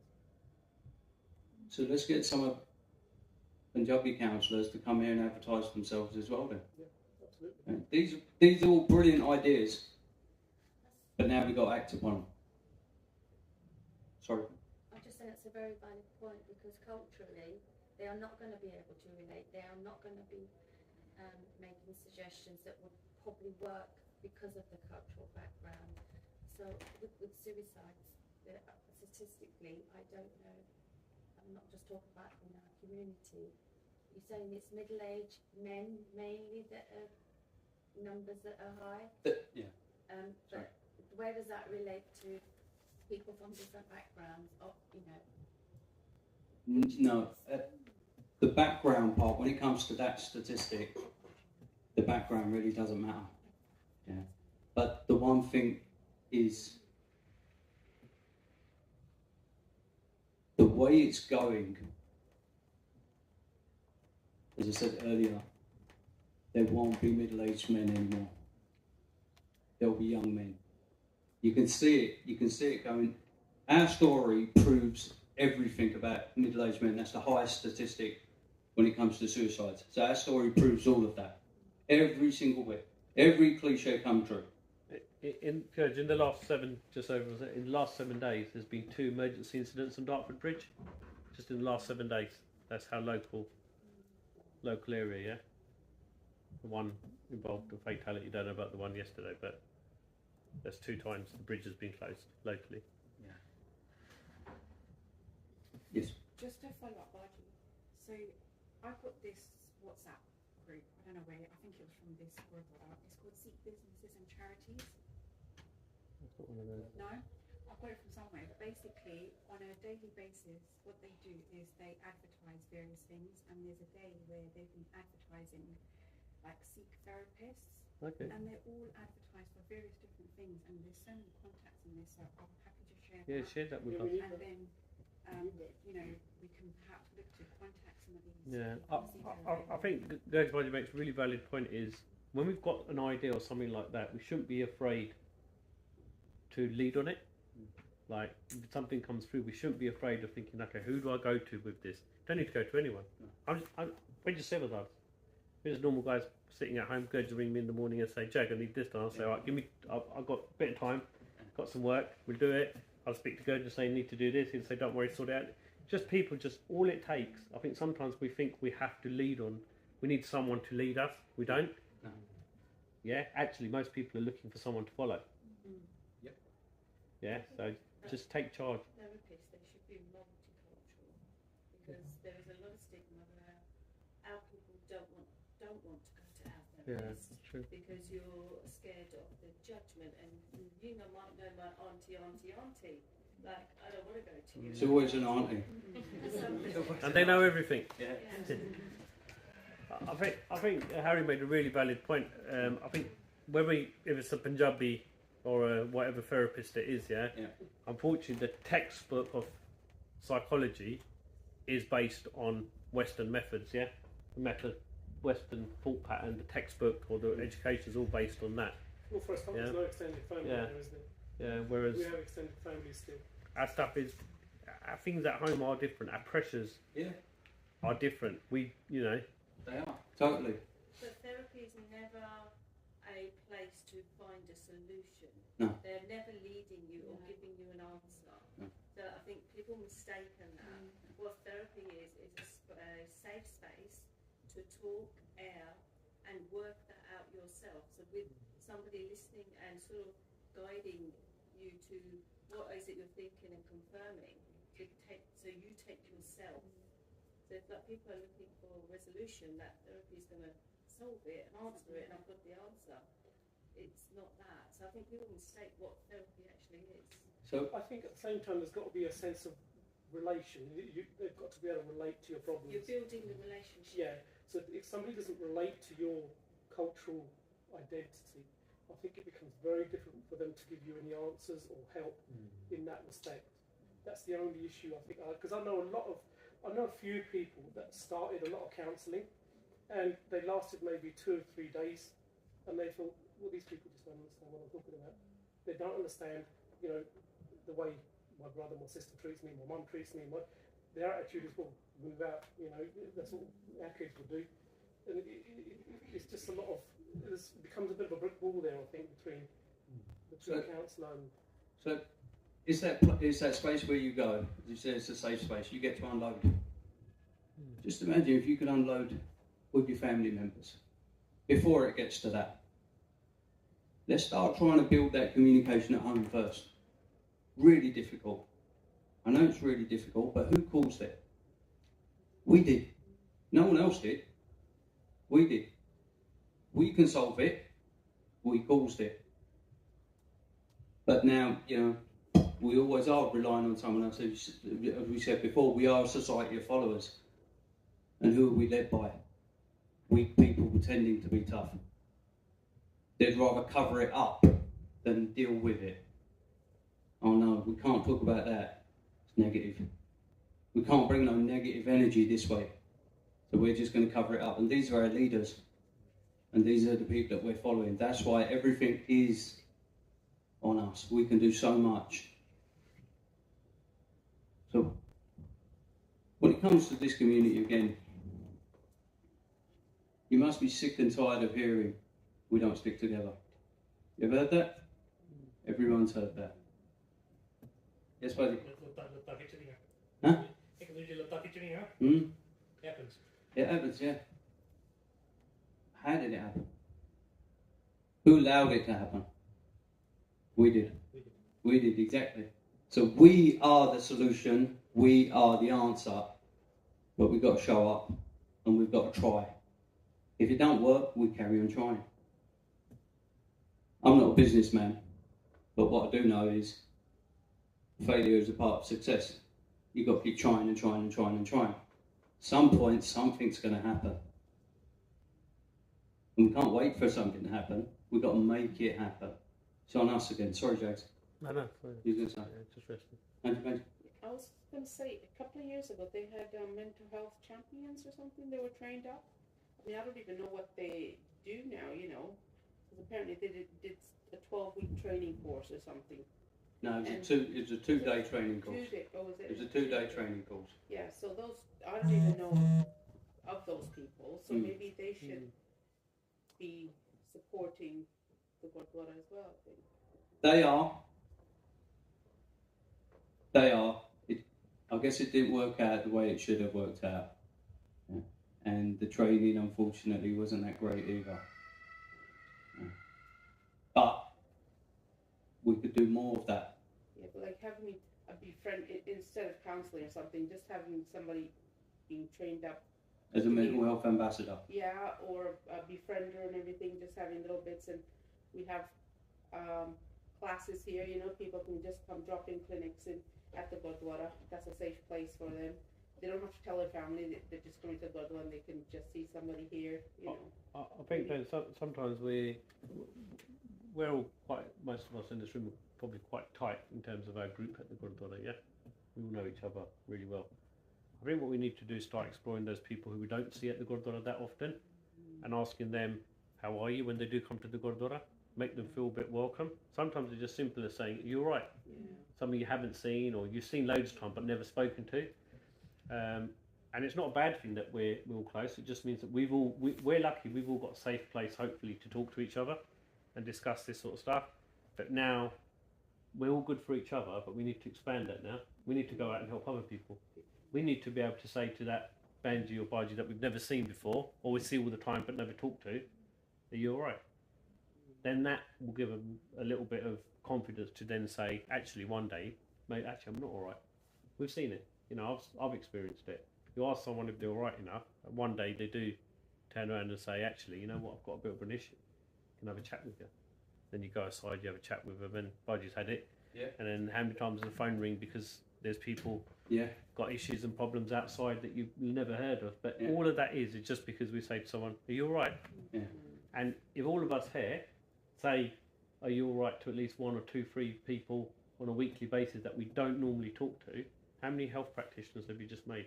So let's get some of Punjabi counsellors to come here and advertise themselves as well then. Yeah, absolutely. These are all brilliant ideas, but now we've got to act upon them. Sorry. I just think it's a very valid point because culturally they are not going to be able to relate. They are not going to be making suggestions that would probably work because of the cultural background. So with suicides, statistically, I don't know. I'm not just talking about in our community. You're saying it's middle-aged men mainly that are numbers that are high. Yeah. But where does that relate to people from different backgrounds? Or No. The background part, when it comes to that statistic, the background really doesn't matter. Yeah. But the one thing is the way it's going, as I said earlier, there won't be middle-aged men anymore. There'll be young men. You can see it going. Our story proves everything about middle-aged men. That's the highest statistic when it comes to suicides. So our story proves all of that. Every single bit. Every cliche come true. In the last in the last 7 days, there's been 2 emergency incidents on Dartford Bridge. Just in the last 7 days. That's how local area, yeah. The one involved a fatality. Don't know about the one yesterday, but there's 2 times the bridge has been closed locally. Yeah. Yes. Just to follow up, Baji. So I've got this WhatsApp group. I don't know where. I think it was from this group. It's called Sikh Businesses and Charities. No, I've got it from somewhere. But basically, on a daily basis, what they do is they advertise various things, and there's a day where they've been advertising like Sikh therapists. Okay. And they're all advertised for various different things, and there's so many contacts in this, so I'm happy to share Yeah, that. share that with us. And then, we can perhaps look to contact some of these. Yeah, people. I think Gurj Baji makes a really valid point is when we've got an idea or something like that, we shouldn't be afraid to lead on it. Like, if something comes through, we shouldn't be afraid of thinking, okay, who do I go to with this? Don't need to go to anyone. We're just sympathise. We're just normal guys sitting at home. Gurj will ring me in the morning and say, Jag, I need this, and I'll say, all right, I've got a bit of time, got some work, we'll do it. I'll speak to Gurj and say, need to do this. He'll say, don't worry, sort it out. Just people, just all it takes. I think sometimes we think we have to lead on. We need someone to lead us. We don't. No. Yeah, actually, most people are looking for someone to follow. Yep. Yeah, so just take charge. therapists, they should be multicultural because there is a lot of stigma where our people don't want to go to our therapist true. because you're scared of the judgment, and might know my auntie. Like, I don't want to go to you. It's always an auntie. And they know everything. Yeah. I think Harry made a really valid point. I think if it's a Punjabi or whatever therapist it is, yeah. Unfortunately, the textbook of psychology is based on Western methods, yeah. Western thought pattern, the textbook or the education is all based on that. Well, for us, there's no extended family there, is there? Yeah, whereas we have extended families still. our stuff is, our things at home are different. Our pressures are different. They are totally. But therapy is never a place to find a solution. No. They're never leading you or giving you an answer. No. So I think people mistaken that. What therapy is a safe space to talk, air, and work that out yourself. So with somebody listening and sort of guiding you to what is it you're thinking and confirming, so you take yourself. So if people are looking for a resolution, that therapy is going to solve it and answer it, and I've got the answer. It's not that. So I think people mistake what therapy actually is. So I think at the same time, there's got to be a sense of relation. They've got to be able to relate to your problems. You're building the relationship. Yeah. So if somebody doesn't relate to your cultural identity, I think it becomes very difficult for them to give you any answers or help in that respect. That's the only issue I think, because I know a few people that started a lot of counselling, and they lasted maybe 2 or 3 days, and they thought, well, these people just don't understand what I'm talking about. They don't understand, the way my brother, my sister treats me, my mum treats me. Their attitude is, well, move out. That's what our kids will do. And it's just a lot of. It becomes a bit of a brick wall there, I think, between counsellor and. So, it's that space where you go. As you said, it's a safe space. You get to unload. Just imagine if you could unload with your family members before it gets to that. Let's start trying to build that communication at home first. Really difficult. I know it's really difficult, but who caused it? We did. No one else did. We did. We can solve it. We caused it. But now, we always are relying on someone else. As we said before, we are a society of followers. And who are we led by? Weak people pretending to be tough. They'd rather cover it up than deal with it. Oh no, we can't talk about that. It's negative. We can't bring no negative energy this way. So we're just going to cover it up. And these are our leaders. And these are the people that we're following. That's why everything is on us. We can do so much. So, when it comes to this community again, you must be sick and tired of hearing we don't stick together. You ever heard that? Everyone's heard that. Yes, buddy? Huh? Happens. It happens, yeah. How did it happen? Who allowed it to happen? We did. We did, exactly. So we are the solution, we are the answer, but we've got to show up and we've got to try. If it don't work, we carry on trying. I'm not a businessman, but what I do know is failure is a part of success. You've got to keep trying and trying and trying and trying. Some point, something's going to happen. And we can't wait for something to happen. We've got to make it happen. It's on us again. Sorry, Jags. No, sorry. You going to say? Yeah, just resting. Andrew, I was going to say, a couple of years ago, they had mental health champions or something. They were trained up. I mean, I don't even know what they do now, because apparently they did a 12-week training course or something. No, it's a two-day training course. Was it? It's a two-day training course. Yeah, so those, I don't even know of those people, so maybe they should be supporting the Gurdwara as well, I think. They are. I guess it didn't work out the way it should have worked out. Yeah. And the training, unfortunately, wasn't that great either. Yeah. But we could do more of that. Yeah, but like having a befriend, instead of counselling or something, just having somebody being trained up. As a mental health ambassador. Yeah, or a befriender and everything, just having little bits. And we have classes here, people can just come drop in clinics at the Gurdwara. That's a safe place for them. They don't have to tell their family, they're just coming to the Gurdwara and they can just see somebody here, I think that sometimes we're all most of us in this room are probably quite tight in terms of our group at the Gurdwara, yeah? We all know each other really well. I think what we need to do is start exploring those people who we don't see at the Gurdwara that often and asking them, how are you when they do come to the Gurdwara? Make them feel a bit welcome. Sometimes it's just simple as saying, you're right. Yeah. Something you haven't seen or you've seen loads of times but never spoken to. And it's not a bad thing that we're all close. It just means that we're lucky we've all got a safe place, hopefully, to talk to each other and discuss this sort of stuff. But now we're all good for each other, but we need to expand that now. We need to go out and help other people. We need to be able to say to that Banji or Baji that we've never seen before, or we see all the time but never talk to, are you all right? Then that will give them a little bit of confidence to then say, actually, one day, mate, actually, I'm not all right. We've seen it. I've experienced it. You ask someone if they're all right enough, and one day they do turn around and say, actually, you know what, I've got a bit of an issue. Can I have a chat with you? Then you go aside, you have a chat with them, and Baji's had it. Yeah. And then how many times does the phone ring because there's people got issues and problems outside that you've never heard of. But all of that is just because we say to someone, are you all right? Yeah. And if all of us here say, are you all right, to at least 1 or 2, 3 people on a weekly basis that we don't normally talk to, how many health practitioners have you just made?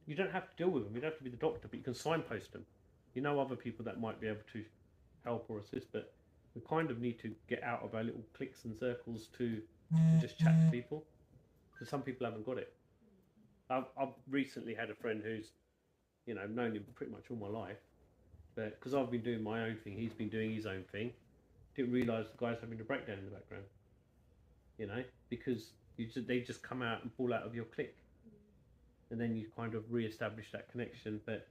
You don't have to deal with them, you don't have to be the doctor, but you can signpost them. You know other people that might be able to help or assist, but we kind of need to get out of our little cliques and circles to just chat to people, because some people haven't got it. I've recently had a friend who's, known him pretty much all my life, but because I've been doing my own thing, he's been doing his own thing, didn't realise the guy's having a breakdown in the background. you know, because they just come out and fall out of your clique, and then you kind of re-establish that connection. But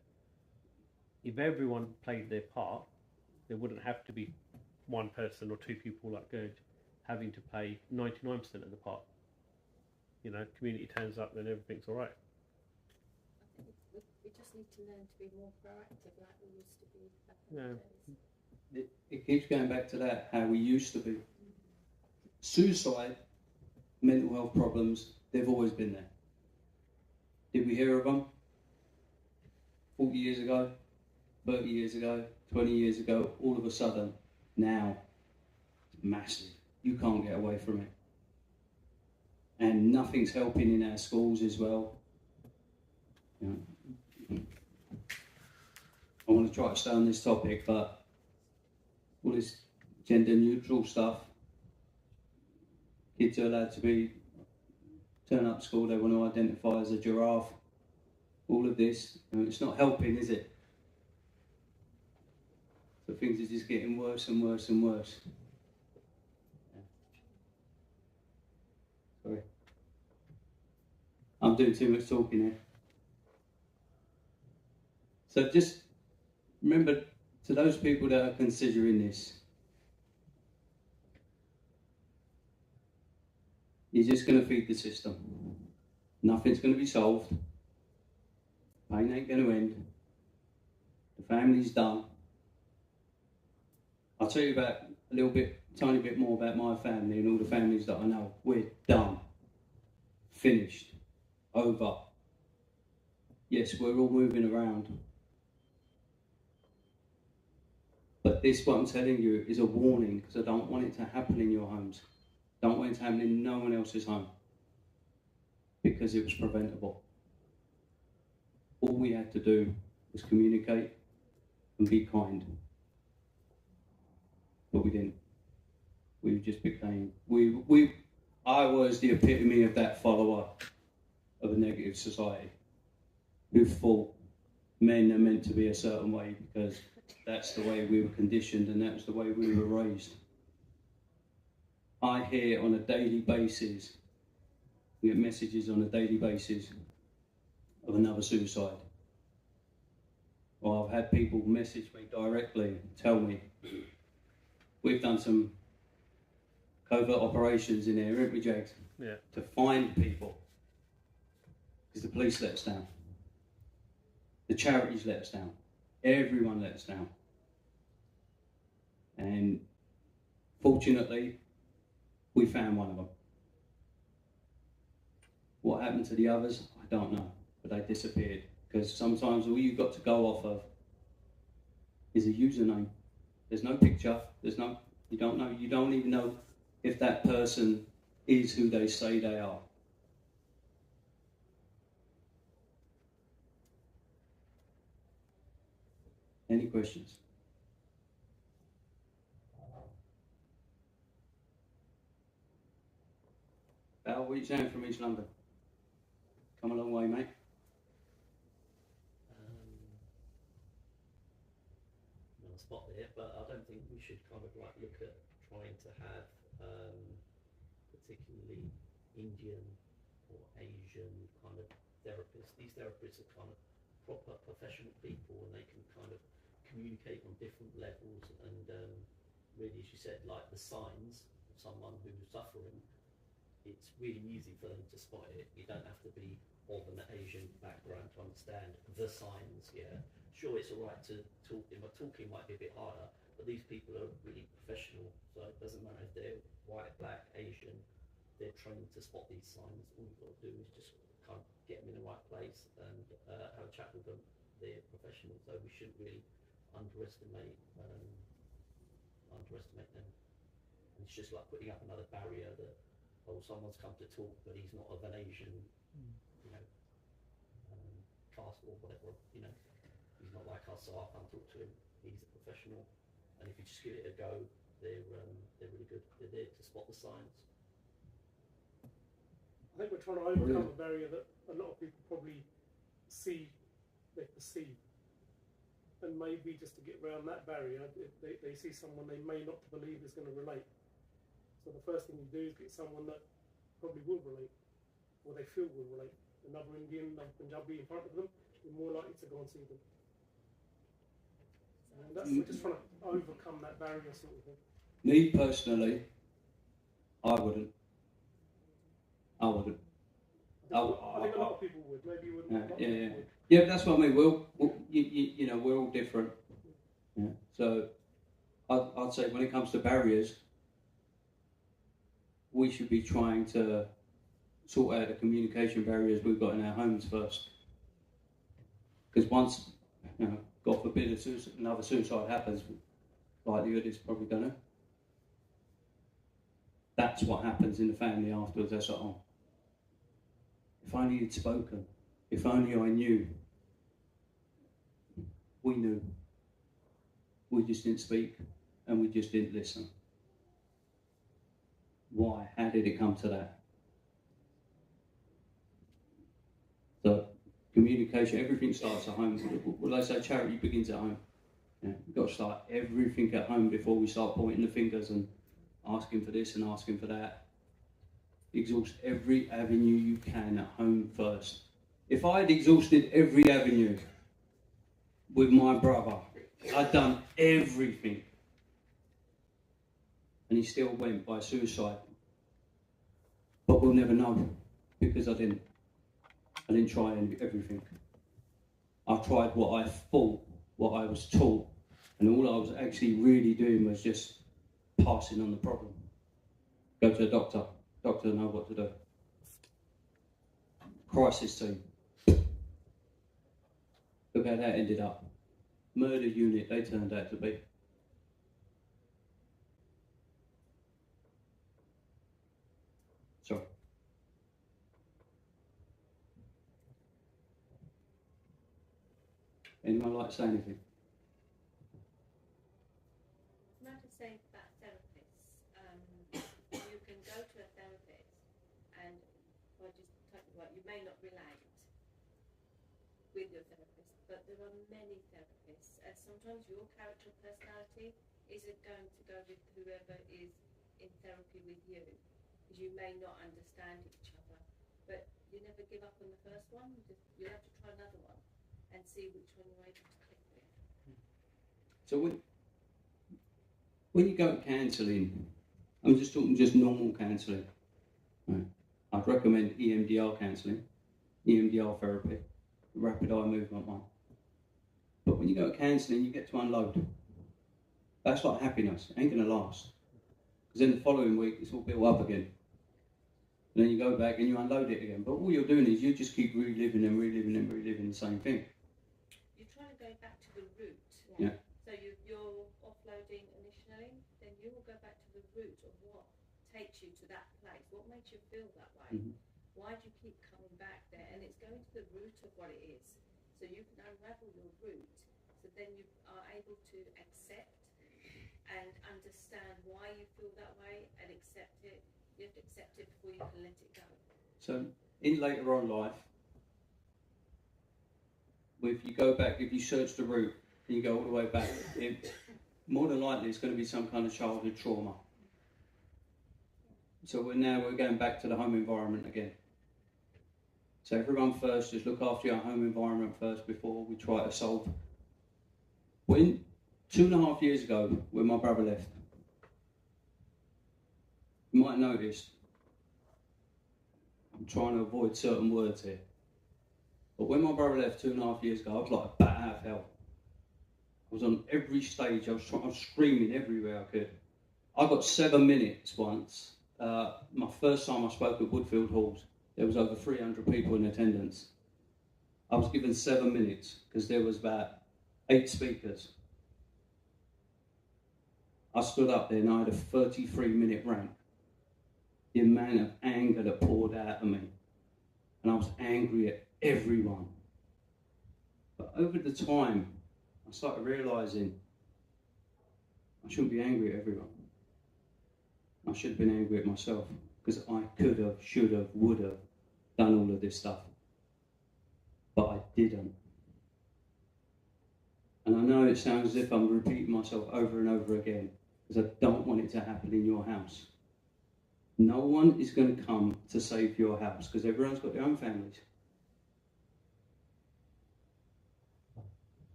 if everyone played their part, there wouldn't have to be one person or two people like Gurj having to play 99% of the part. You know, community turns up, then everything's all right. I think we just need to learn to be more proactive like we used to be back in Yeah. the days. It keeps going back to that, how we used to be. Suicide, mental health problems, they've always been there. Did we hear of them 40 years ago, 30 years ago, 20 years ago? All of a sudden, now, it's massive. You can't get away from it. And nothing's helping in our schools as well. You know, I want to try to stay on this topic, but all this gender neutral stuff, kids are allowed to turn up to school, they want to identify as a giraffe, all of this, it's not helping, is it? So things are just getting worse and worse and worse. Sorry. I'm doing too much talking here. So just remember, to those people that are considering this, you're just going to feed the system. Nothing's going to be solved. Pain ain't going to end. The family's done. I'll tell you about a little bit, tiny bit more about my family and all the families that I know. We're done. Finished. Over. Yes, we're all moving around. But this, what I'm telling you, is a warning, because I don't want it to happen in your homes. Don't want it to happen in no one else's home. Because it was preventable. All we had to do was communicate and be kind. But we didn't. We just became, I was the epitome of that follower of a negative society who thought men are meant to be a certain way because that's the way we were conditioned and that's the way we were raised. I hear on a daily basis, we get messages on a daily basis of another suicide. Or I've had people message me directly, tell me, we've done some covert operations in here, haven't we, Jags? Yeah. To find people. Because the police let us down. The charities let us down. Everyone let us down. And fortunately, we found one of them. What happened to the others, I don't know. But they disappeared. Because sometimes all you've got to go off of is a username. There's no picture. You don't know. You don't even know if that person is who they say they are. Any questions? Val, what are you saying from East London? Come a long way, mate. On the spot there, but I don't think we should kind of like look at trying to have particularly Indian or Asian kind of therapists. These therapists are kind of proper professional people and they can kind of communicate on different levels and really, as you said, like the signs of someone who's suffering, it's really easy for them to spot it. You don't have to be of an Asian background to understand the signs, yeah. Sure, it's all right to talk, but talking might be a bit harder, but these people are really professional, so it doesn't matter if they're white, black, Asian, they're trained to spot these signs. All you've got to do is just kind of get them in the right place and have a chat with them. They're professional, so we shouldn't really underestimate them. And it's just like putting up another barrier that, oh, someone's come to talk, but he's not of an Asian, you know, class or whatever, you know. He's not like us, so I can't talk to him. He's a professional, and if you just give it a go, they're really good. They're there to spot the signs. I think we're trying to overcome a barrier that a lot of people probably perceive. And maybe just to get around that barrier, if they see someone they may not believe is going to relate. So the first thing you do is get someone that probably will relate, or they feel will relate. Another Indian, another Punjabi in front of them, you're more likely to go and see them. And that's we're just trying to overcome that barrier sort of thing. Me personally, I wouldn't. I think a lot of people would. Maybe you wouldn't. Yeah. Yeah, but that's what I mean. You know, we're all different. Yeah. So I'd say when it comes to barriers, we should be trying to sort out the communication barriers we've got in our homes first. Because once, you know, God forbid another suicide happens, likelihood is probably gonna. That's what happens in the family afterwards. That's like, oh, if only he'd spoken. If only I knew. We knew. We just didn't speak, and we just didn't listen. Why? How did it come to that? So, communication, everything starts at home. Well, they say charity begins at home. Yeah, we've got to start everything at home before we start pointing the fingers and asking for this and asking for that. Exhaust every avenue you can at home first. If I had exhausted every avenue with my brother, I'd done everything, and he still went by suicide. But we'll never know, because I didn't try everything. I tried what I thought, what I was taught, and all I was actually really doing was just passing on the problem. Go to a doctor. Doctor know what to do. Crisis team. Look how that ended up. Murder unit they turned out to be. Sorry. Anyone like to say anything? Can I just say about therapists? You can go to a therapist, and I just talking about, you may not relate with your therapist, but there are many therapists, and sometimes your character personality isn't going to go with whoever is in therapy with you, because you may not understand each other. But you never give up on the first one. You have to try another one and see which one you're able to click with. So when you go counselling, I'm just talking just normal counselling. Right. I'd recommend EMDR counselling, EMDR therapy, rapid eye movement one. But when you go to counselling, you get to unload. That's like happiness. It ain't going to last. Because then the following week, it's all built up again. And then you go back and you unload it again. But all you're doing is you just keep reliving and reliving and reliving the same thing. You're trying to go back to the root. Yeah. So you're offloading initially, then you will go back to the root of what takes you to that place. What makes you feel that way? Mm-hmm. Why do you keep coming back there? And it's going to the root of what it is. So you can unravel your root. So then you are able to accept and understand why you feel that way and accept it. You have to accept it before you can let it go. So in later on life, if you go back, if you search the root and you go all the way back, more than likely it's going to be some kind of childhood trauma. So we're going back to the home environment again. So everyone first, just look after your home environment first before we try to solve. When 2.5 years ago, when my brother left, you might notice I'm trying to avoid certain words here. But when my brother left 2.5 years ago, I was like a bat out of hell. I was on every stage. I was screaming everywhere I could. I got 7 minutes once. My first time I spoke at Woodfield Halls, there was over 300 people in attendance. I was given 7 minutes because there was about 8 speakers. I stood up there and I had a 33-minute rant. The amount of anger that poured out of me. And I was angry at everyone. But over the time, I started realising I shouldn't be angry at everyone. I should have been angry at myself, because I could have, should have, would have done all of this stuff. But I didn't. And I know it sounds as if I'm repeating myself over and over again, because I don't want it to happen in your house. No one is going to come to save your house because everyone's got their own families.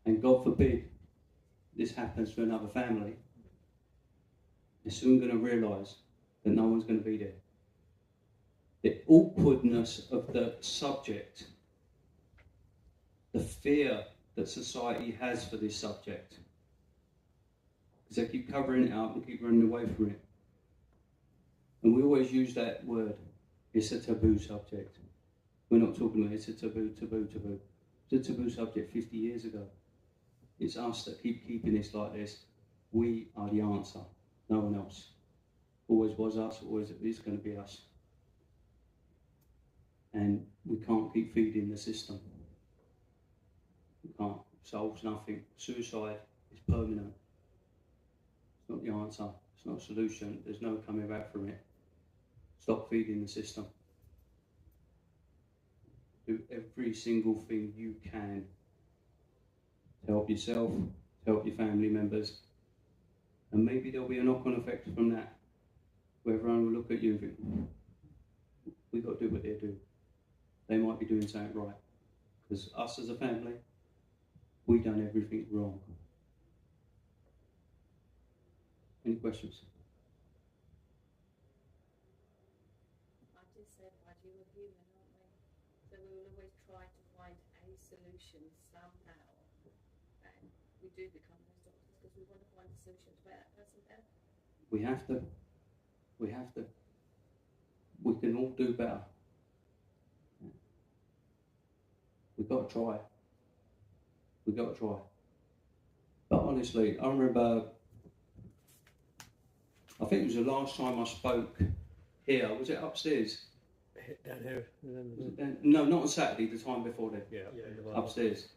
And God forbid this happens to another family. They're soon going to realise that no one's going to be there. The awkwardness of the subject, the fear that society has for this subject, because they keep covering it up and keep running away from it. And we always use that word, it's a taboo subject. We're not talking about it's a taboo. It's a taboo subject 50 years ago. It's us that keep keeping this like this. We are the answer, no one else. Always was us, always is going to be us. And we can't keep feeding the system. We can't. It solves nothing. Suicide is permanent. It's not the answer. It's not a solution. There's no coming back from it. Stop feeding the system. Do every single thing you can to help yourself, to help your family members. And maybe there'll be a knock-on effect from that, where everyone will look at you and think, we've got to do what they do. They might be doing something right. Because us as a family, we've done everything wrong. Any questions? I just said, Raji, we're human, aren't we? So we will always try to find a solution somehow. And we do become those doctors because we want to find a solution to make that person better. We have to. We have to. We can all do better. We've got to try. We've got to try. But honestly, I remember, I think it was the last time I spoke here. Was it upstairs? Down here. Was it down? No, not on Saturday, the time before then. Yeah, Upstairs.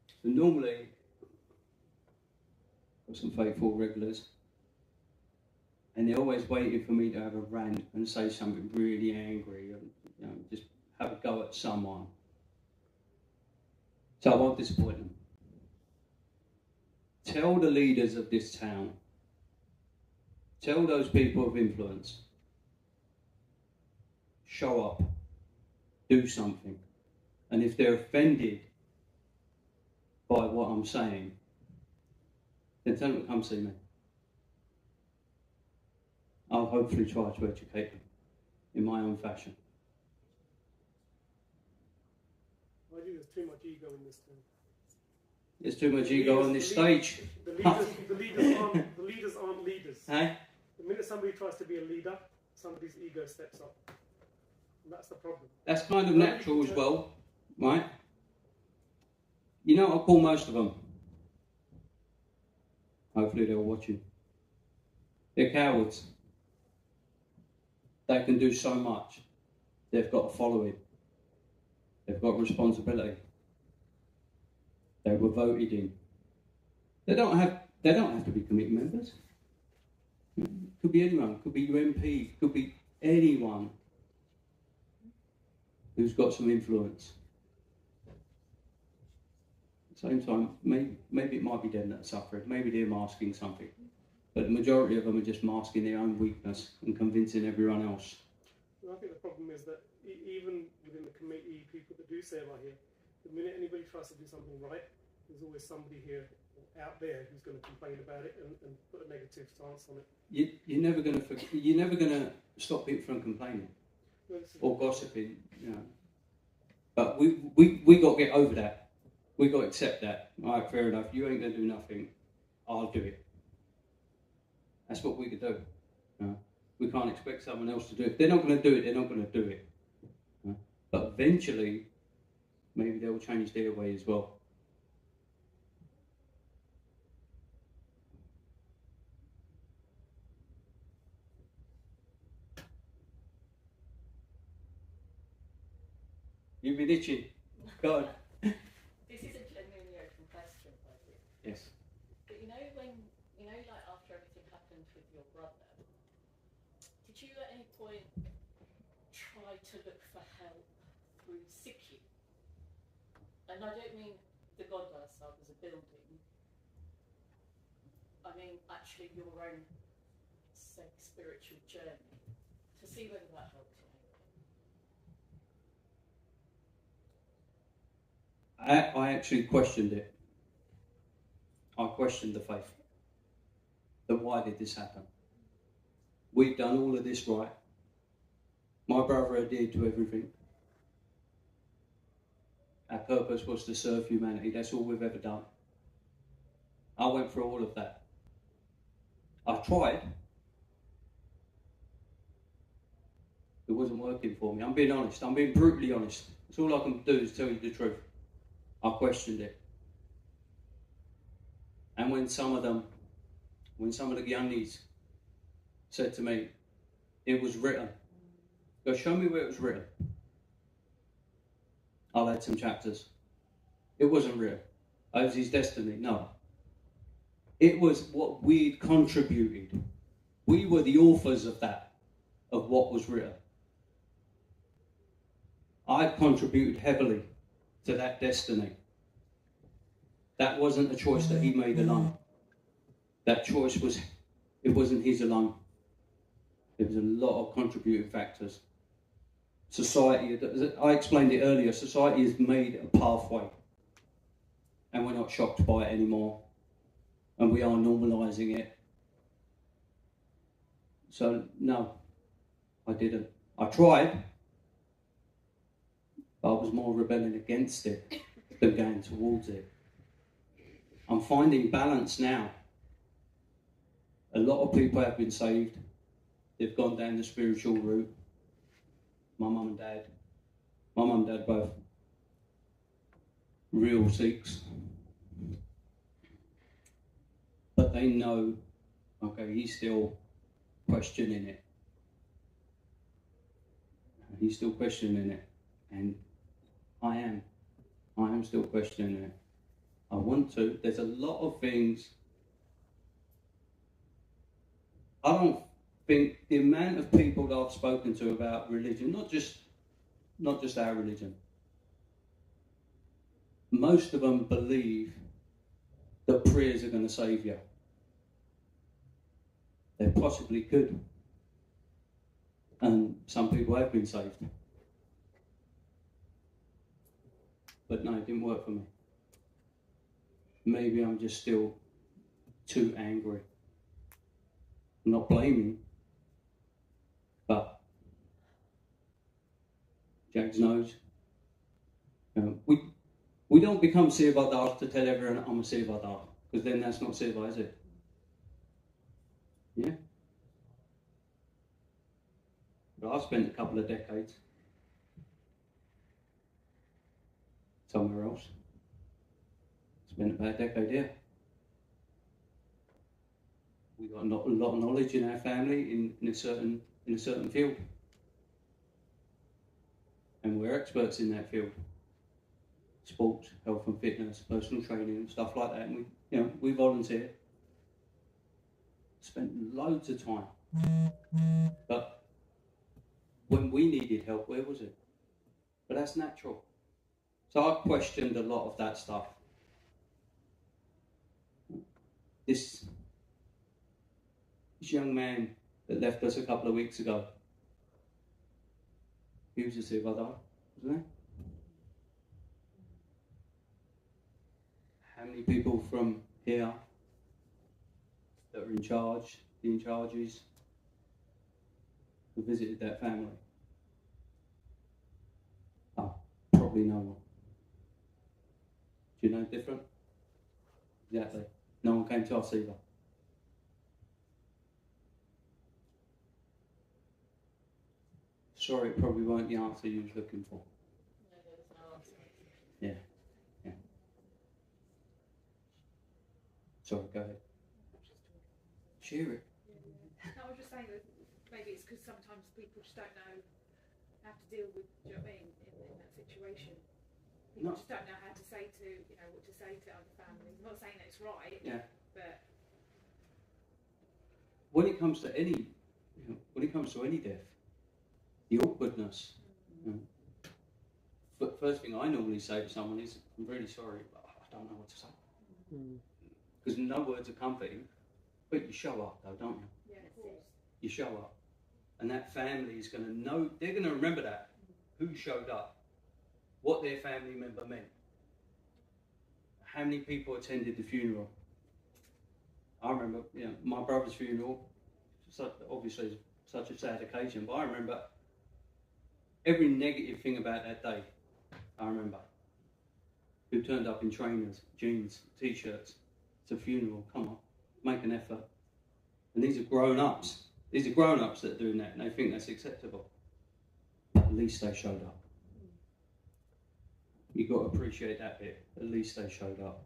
So normally, got some faithful regulars, and they're always waiting for me to have a rant and say something really angry, and just have a go at someone. So I won't disappoint them. Tell the leaders of this town, tell those people of influence, show up, do something. And if they're offended by what I'm saying, then tell them to come see me. I'll hopefully try to educate them in my own fashion. I think there's too much ego in this town. There's too much ego on this stage. The leaders aren't leaders. Hey? The minute somebody tries to be a leader, somebody's ego steps up. And that's the problem. That's kind of natural as well, right? You know what I call most of them? Hopefully they're watching. They're cowards. They can do so much. They've got a following. They've got responsibility. They were voted in. They don't have to be committee members. Could be anyone. Could be your MP. Could be anyone who's got some influence. At the same time, maybe it might be them that are suffering. Maybe they're masking something. But the majority of them are just masking their own weakness and convincing everyone else. And I think the problem is that even within the committee, people that do say about here, the minute anybody tries to do something right, there's always somebody here out there who's going to complain about it and put a negative stance on it. You're never going to stop people from complaining or gossiping, you know. But we got to get over that. We got to accept that. All right, fair enough. You ain't going to do nothing. I'll do it. That's what we could do. You know? We can't expect someone else to do it. If they're not going to do it, they're not going to do it. You know? But eventually, maybe they will change their way as well. You've been itching. Go on. This is a genuinely open question, Bradley. Yes. But like after everything happened with your brother, did you at any point try to look for help through Sikhi? And I don't mean the Gurdwara Sahib as a building. I mean actually your own say, spiritual journey, to see whether that helped you. I actually questioned it. I questioned the faith. That why did this happen? We've done all of this right. My brother adhered to everything. Our purpose was to serve humanity. That's all we've ever done. I went through all of that. I tried. It wasn't working for me. I'm being honest. I'm being brutally honest. That's all I can do is tell you the truth. I questioned it. And when some of the youngies said to me, it was written. Go, show me where it was written. I'll add some chapters. It wasn't written. It was his destiny. No. It was what we'd contributed. We were the authors of that, of what was written. I contributed heavily to that destiny. That wasn't a choice that he made alone. That choice it wasn't his alone. There was a lot of contributing factors. Society, I explained it earlier, society has made a pathway. And we're not shocked by it anymore. And we are normalising it. So, no, I didn't. I tried, but I was more rebelling against it than going towards it. I'm finding balance now. A lot of people have been saved. They've gone down the spiritual route. My mum and dad both real Sikhs. But they know, okay, he's still questioning it. He's still questioning it. And I am still questioning it. I want to. There's a lot of things. I don't think the amount of people that I've spoken to about religion, not just our religion, most of them believe that prayers are going to save you. They possibly could. And some people have been saved. But no, it didn't work for me. Maybe I'm just still too angry. I'm not blaming, but Jags knows. We don't become Sevadar to tell everyone I'm a Sevadar, because then that's not Seva, is it? Yeah. But I've spent a couple of decades somewhere else. Spent about a decade here. We got a lot of knowledge in our family in a certain field, and we're experts in that field. Sports, health and fitness, personal training, stuff like that. And we volunteer. Spent loads of time, but when we needed help, where was it? But that's natural. So I questioned a lot of that stuff. This young man that left us a couple of weeks ago, he was a Sevadar, wasn't he? How many people from here that are in charge, the in charges, who visited that family? Oh, probably no one. Do you know different? Exactly. No one came to us either. Sorry, it probably weren't the answer you was looking for. No, there was no answer. Yeah. Sorry, go ahead. Share it. No, I was just saying that maybe it's because sometimes people just don't know how to deal with, do you know what I mean, in that situation. People just don't know how to say to, what to say to other families. I'm not saying that it's right, but When it comes to any death, the awkwardness. But first thing I normally say to someone is, "I'm really sorry, but I don't know what to say." Because no words are comforting, but you show up though, don't you? yeah, of course. you show up. And that family is going to know, they're going to remember that, who showed up, what their family member meant, how many people attended the funeral. I remember, my brother's funeral, obviously such a sad occasion, but I remember every negative thing about that day. I remember who turned up in trainers, jeans, t-shirts. It's a funeral, come on, make an effort. And these are grown-ups. These are grown-ups that are doing that, and they think that's acceptable. But at least they showed up. You've got to appreciate that bit. At least they showed up.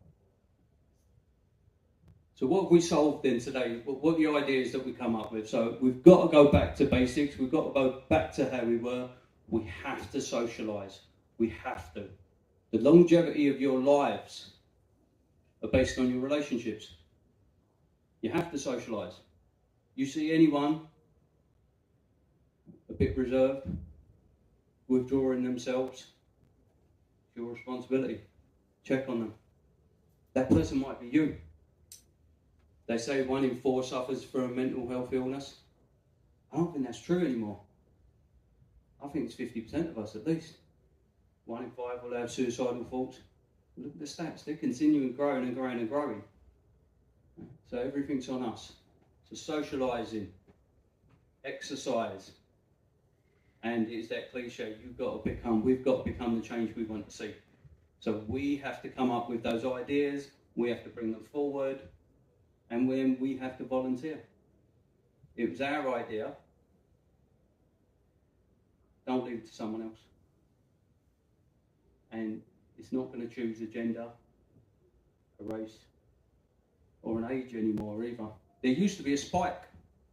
So what have we solved then today? What are the ideas that we come up with? So we've got to go back to basics. We've got to go back to how we were. We have to socialise. We have to. The longevity of your lives are based on your relationships. You have to socialise. You see anyone a bit reserved, withdrawing themselves, it's your responsibility. Check on them. That person might be you. They say 1 in 4 suffers from a mental health illness. I don't think that's true anymore. I think it's 50% of us at least. 1 in 5 will have suicidal thoughts. Look at the stats, they're continuing growing and growing and growing. So everything's on us. So socialising, exercise, and it's that cliche, we've got to become the change we want to see. So we have to come up with those ideas, we have to bring them forward, and then we have to volunteer. It was our idea. Don't leave it to someone else. And it's not going to choose a gender, a race, or an age anymore either. There used to be a spike.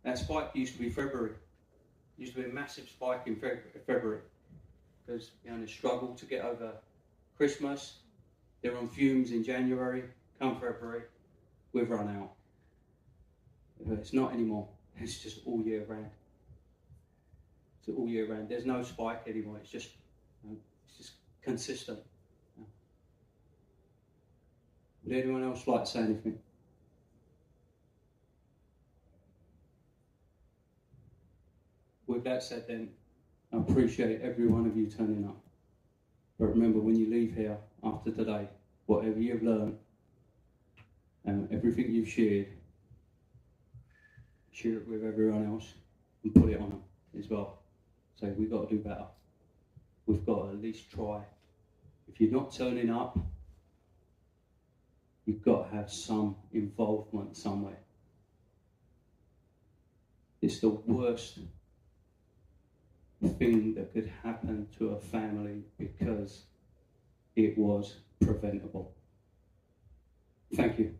That spike used to be February. It used to be a massive spike in February. Because they struggle to get over Christmas. They're on fumes in January. Come February, we've run out. It's not anymore. It's just all year round. It's all year round. There's no spike anymore. It's just consistent. Would anyone else like to say anything? With that said then, I appreciate every one of you turning up. But remember, when you leave here after today, whatever you've learned, and everything you've shared, share it with everyone else and put it on them as well. So we've got to do better. We've got to at least try. If you're not turning up, you've got to have some involvement somewhere. It's the worst thing that could happen to a family because it was preventable. Thank you.